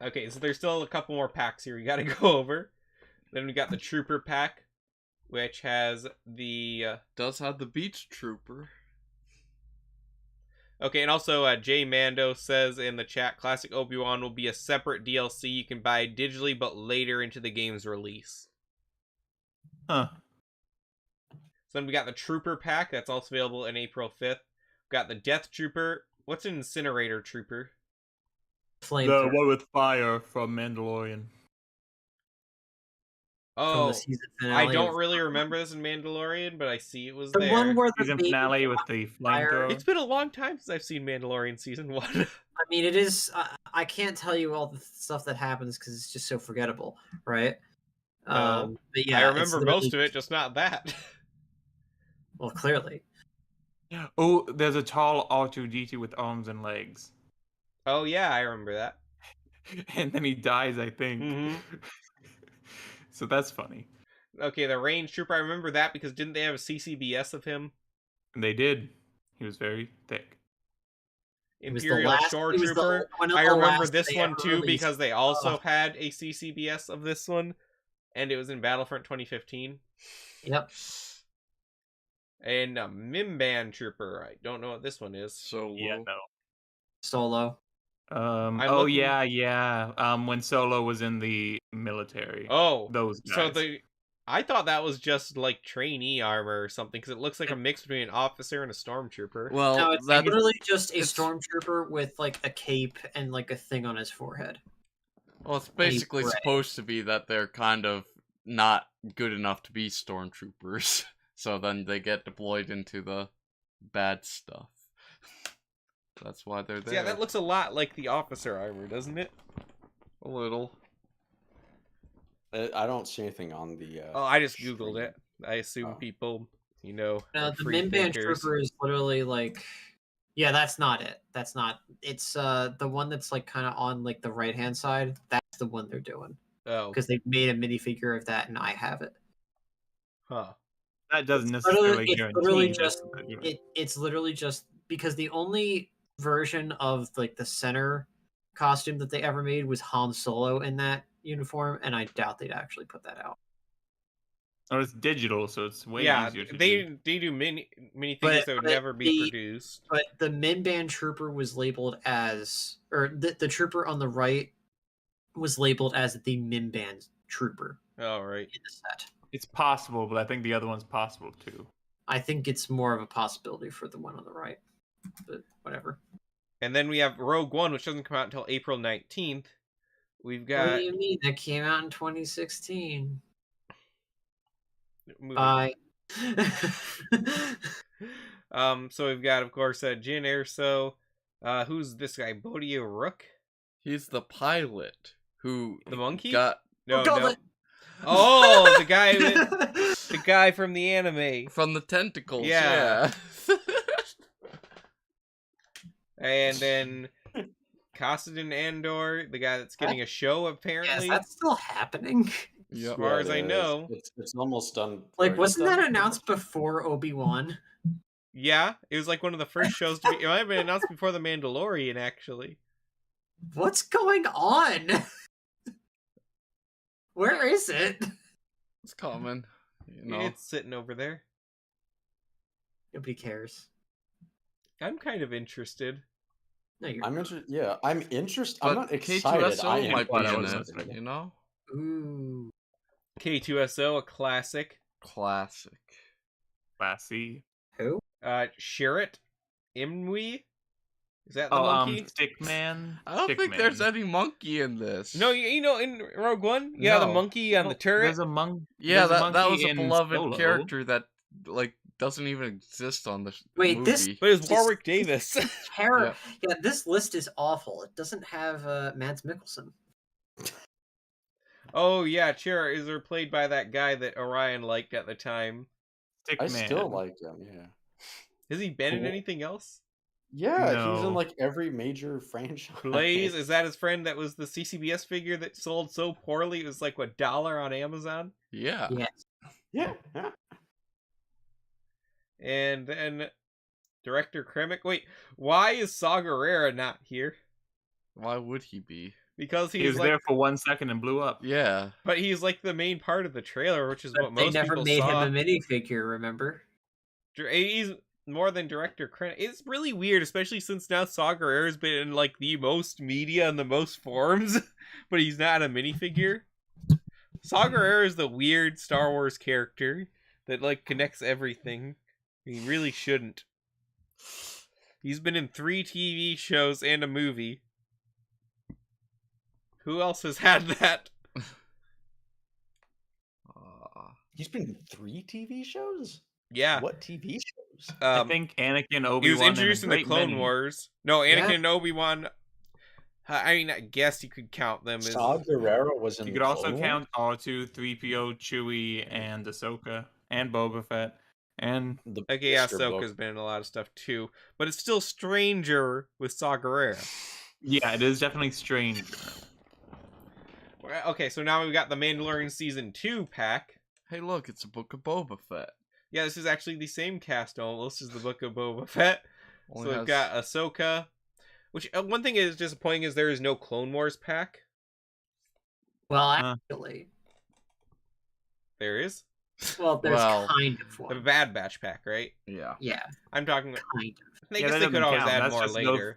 Okay, so there's still a couple more packs here we gotta go over. Then we got the Trooper pack. which has the... does have the Beach Trooper. Okay, and also Jay Mando says in the chat, Classic Obi-Wan will be a separate DLC you can buy digitally, but later into the game's release. Huh. So then we got the Trooper Pack, that's also available in April 5th. We got the Death Trooper. What's an Incinerator Trooper? The one with fire from Mandalorian. Oh, I don't really remember this in Mandalorian, but I see it was there. One where the season finale with the flamethrower. It's been a long time since I've seen Mandalorian season 1. I mean, it is. I can't tell you all the stuff that happens because it's just so forgettable, right? But yeah, I remember most of it, just not that. Well, clearly. Oh, there's a tall R2-D2 with arms and legs. Oh yeah, I remember that. And then he dies, I think. Mm-hmm. So that's funny. Okay, the Range Trooper, I remember that because didn't they have a CCBS of him? And they did. He was very thick. Imperial Shore Trooper. I remember this one too because they also had a CCBS of this one, and it was in Battlefront 2015. Yep. And Minivan Trooper. I don't know what this one is. Solo. Yeah, no. Solo. When Solo was in the military. Oh, those guys. So I thought that was just like trainee armor or something because it looks like a mix between an officer and a stormtrooper. Well, no, it's literally just a stormtrooper with like a cape and like a thing on his forehead. Well, it's basically supposed to be that they're kind of not good enough to be stormtroopers, so then they get deployed into the bad stuff. That's why they're there. Yeah, that looks a lot like the officer armor, doesn't it? A little. I don't see anything on the... oh, I just Googled it. I assume people, you know, the Minivan Trooper is literally like... Yeah, that's not it. That's not... It's the one that's like kind of on like the right-hand side. That's the one they're doing. Oh. Because they've made a minifigure of that and I have it. Huh. That doesn't necessarily guarantee... It's literally just... Because the only version of like the center costume that they ever made was Han Solo in that uniform, and I doubt they'd actually put that out. Oh, it's digital, so it's way easier to do. They do many things that would never be produced. But the Minivan Trooper was labeled as, or the trooper on the right was labeled as the Minivan Trooper. Oh, right. In the set. It's possible, but I think the other one's possible too. I think it's more of a possibility for the one on the right. But whatever. And then we have Rogue One, which doesn't come out until April 19th. We've got... What do you mean? That came out in 2016. Bye. So we've got, of course, Jyn Erso. Who's this guy? Bodia Rook? He's the pilot who... The monkey? No. Oh, the guy from the anime. From the tentacles, yeah. And then Cassidy Andor, the guy that's getting a show, apparently. Yeah, that's still happening. As far as I know. It's almost done. Like, wasn't that announced before Obi-Wan? Yeah, it was like one of the first shows to be... It might have been announced before The Mandalorian, actually. What's going on? Where is it? It's common. You know. It's sitting over there. Nobody cares. I'm kind of interested. No, I'm interested. Yeah, I'm interested. I'm not excited. K2SO might be in it, you know? Ooh. K2SO, a classic. Classic. Classy. Who? Sherrit Imwe? Is that the monkey? Stickman. I don't think there's any monkey in this. No, you know, in Rogue One, the monkey on the turret. There's a monkey. Yeah, that was a beloved character that like doesn't even exist on the movie. But it's Warwick Davis. Terror. Yeah, this list is awful. It doesn't have Mads Mikkelsen. Oh yeah, Chera is played by that guy that Orion liked at the time. I still like him. Yeah. Has he been in anything else? Yeah, he's in like every major franchise. Blaze, is that his friend that was the CCBS figure that sold so poorly? It was like, what, $1 on Amazon? Yeah. Yes. Yeah. And then Director Kremik. Wait, why is Saw Gerrera not here? Why would he be? Because he was like, there for 1 second and blew up. Yeah. But he's like the main part of the trailer, which is what most people saw. They never made him a minifigure, remember? He's more than director credit. It's really weird, especially since now Saw Gerrera has been in like the most media and the most forums, but he's not a minifigure. Saw Gerrera is the weird Star Wars character that like connects everything. He really shouldn't. He's been in 3 TV shows and a movie. Who else has had that? He's been in 3 TV shows? Yeah. What TV shows? I think Anakin, Obi-Wan. He was introduced in the Clone many. Wars. No, Anakin and Obi-Wan. I mean, I guess you could count them as. Saw Gerrera was in. You could also count R2, 3PO, Chewie, and Ahsoka, and Boba Fett, and okay, yeah, Ahsoka's been in a lot of stuff too, but it's still stranger with Saw Gerrera. Yeah, it is definitely strange. Okay, so now we've got the Mandalorian Season 2 pack. Hey, look, it's a Book of Boba Fett. Yeah, this is actually the same cast almost as the Book of Boba Fett. So we've got Ahsoka, which one thing is disappointing is there is no Clone Wars pack. Well, actually, there is. Well, there's kind of one. The Bad Batch pack, right? Yeah. Yeah. I'm talking. Kind of. I guess they could always add more later.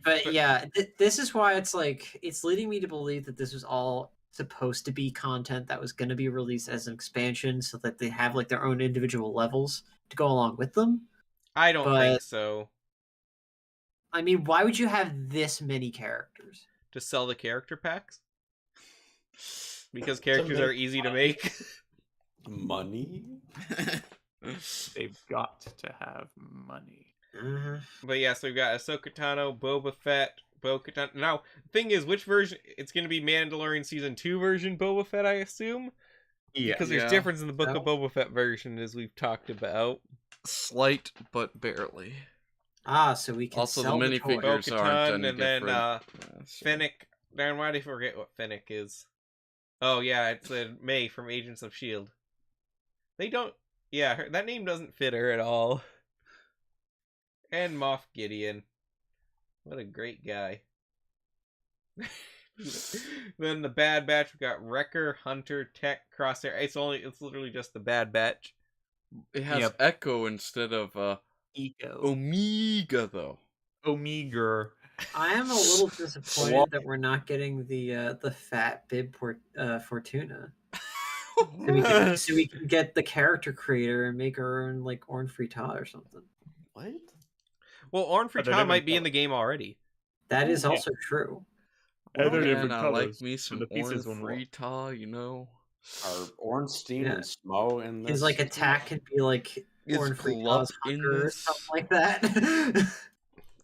But yeah, this is why it's like it's leading me to believe that this was all supposed to be content that was going to be released as an expansion, so that they have like their own individual levels to go along with them. I don't think so. I mean, why would you have this many characters? To sell the character packs? Because characters are easy to make. Money? They've got to have money. But yeah, so we've got Ahsoka Tano, Boba Fett, Bo-Katan. Now, thing is, which version? It's going to be Mandalorian Season 2 version Boba Fett, I assume? Yeah. Because there's difference in the Book of Boba Fett version, as we've talked about. Slight, but barely. So we can also sell the minifigures aren't any and then different. Fennec. Darn, why did I forget what Fennec is? Oh yeah, it's May from Agents of S.H.I.E.L.D. They don't. Yeah, that name doesn't fit her at all. And Moff Gideon. What a great guy. Then the Bad Batch, we got Wrecker, Hunter, Tech, Crosshair. It's literally just the Bad Batch. It has Echo instead of Eco. Omega though. Omega. I am a little disappointed that we're not getting the fat Bib Fortuna. So we can get the character creator and make our own like Orn Frita or something. What? Well, Orn Frita might be in the game already. That is also true. I like me some Orn Frita, you know. Are Ornstein and Smo in this? His like attack can be like Orn Frita's Hunger or something like that.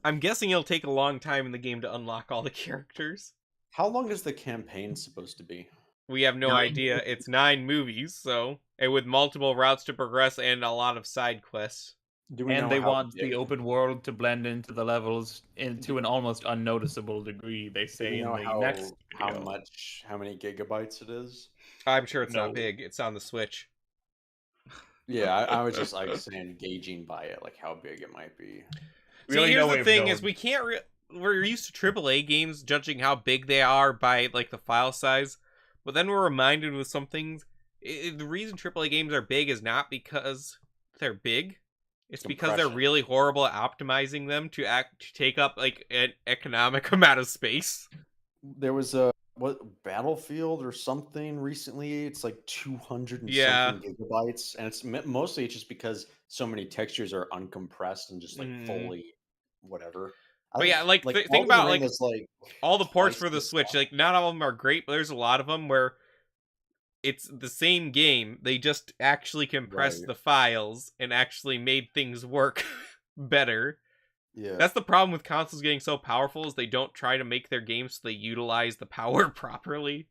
I'm guessing it'll take a long time in the game to unlock all the characters. How long is the campaign supposed to be? We have no idea. It's 9 movies, and with multiple routes to progress and a lot of side quests. And they want the open world to blend into the levels to an almost unnoticeable degree. They say in the next video. How many gigabytes it is? I'm sure it's not big. It's on the Switch. Yeah, I was just like saying, gauging by it, like how big it might be. See, here's the thing: is we can't. We're used to AAA games judging how big they are by like the file size, but then we're reminded with some things. The reason AAA games are big is not because they're big. It's because they're really horrible at optimizing them to take up like an economic amount of space. There was a Battlefield or something recently. It's like 200 and something gigabytes, and it's mostly just because so many textures are uncompressed and just like fully whatever. But yeah, like think about like all the ports for the Switch. Like not all of them are great, but there's a lot of them where it's the same game. They just actually compressed the files and actually made things work better. Yeah, that's the problem with consoles getting so powerful is they don't try to make their games so they utilize the power properly.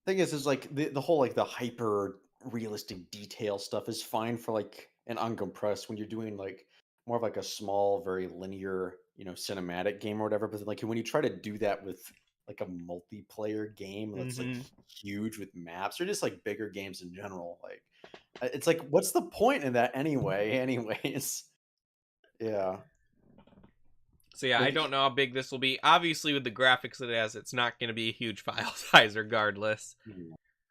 Thing is like the whole like the hyper realistic detail stuff is fine for like an uncompressed when you're doing like more of like a small, very linear, cinematic game or whatever. But like when you try to do that with like a multiplayer game that's like huge with maps or just like bigger games in general, like it's like what's the point in that anyway? Anyways, yeah. So yeah, I don't know how big this will be. Obviously, with the graphics it has, it's not going to be a huge file size regardless.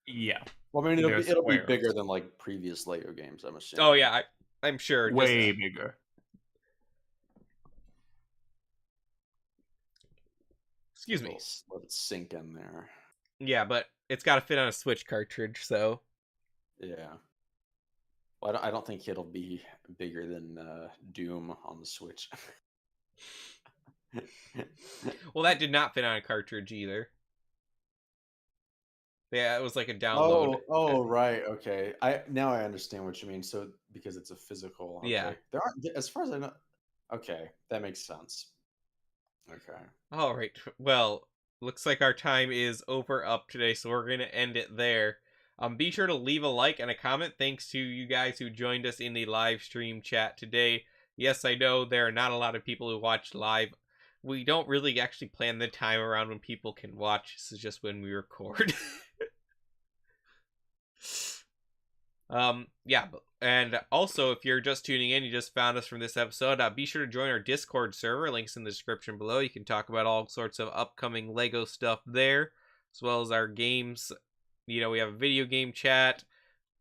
Yeah. Well, I mean, it'll be bigger than like previous Lego games, I'm assuming. Oh yeah, I'm sure. Way bigger. Excuse me. Let it sink in there. Yeah, but it's got to fit on a Switch cartridge, so. Yeah. Well, I don't think it'll be bigger than Doom on the Switch. Well, that did not fit on a cartridge either. Yeah, it was like a download. Oh, right. Okay. Now I understand what you mean. So because it's a physical. Okay. Yeah. There aren't, as far as I know. Okay, that makes sense. Okay. All right. Well, looks like our time is up today, so we're gonna end it there. Be sure to leave a like and a comment. Thanks to you guys who joined us in the live stream chat today. Yes, I know there are not a lot of people who watch live. We don't really actually plan the time around when people can watch. This is just when we record. Yeah, and also if you're just tuning in, you just found us from this episode, be sure to join our Discord server. Links in the description below. You can talk about all sorts of upcoming Lego stuff there, as well as our games. You know, we have a video game chat.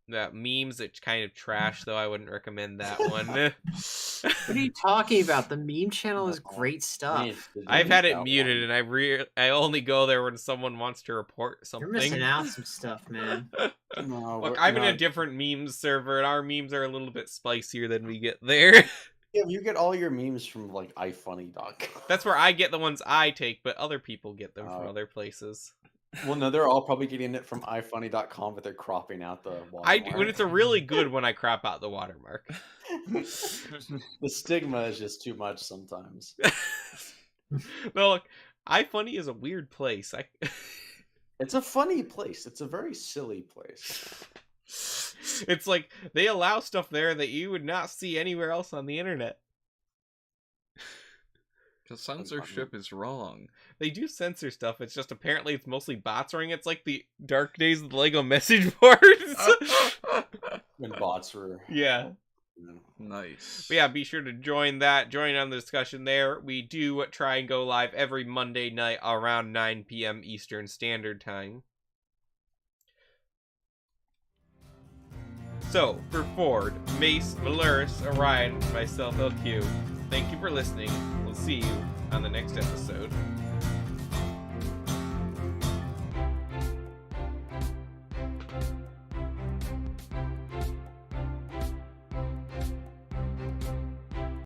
Memes, it's kind of trash, though. I wouldn't recommend that one. What are you talking about? The meme channel is great stuff. I've had it muted, and I only go there when someone wants to report something. You're missing out some stuff, man. No, look, I'm in a different memes server, and our memes are a little bit spicier than we get there. Yeah, you get all your memes from like ifunny.com. That's where I get the ones I take, but other people get them from other places. Well, no, they're all probably getting it from ifunny.com, but they're cropping out the watermark. When it's a really good one, I crop out the watermark. The stigma is just too much sometimes. No, look, iFunny is a weird place. It's a funny place. It's a very silly place. It's like they allow stuff there that you would not see anywhere else on the internet. The censorship is wrong. They do censor stuff. It's just apparently it's mostly bots running. It's like the dark days of the Lego message boards. When bots were... Yeah. Nice. But yeah, be sure to join that. Join on the discussion there. We do try and go live every Monday night around 9 p.m. Eastern Standard Time. So, for Ford, Mace, Valeris, Orion, myself, LQ, thank you for listening. We'll see you on the next episode.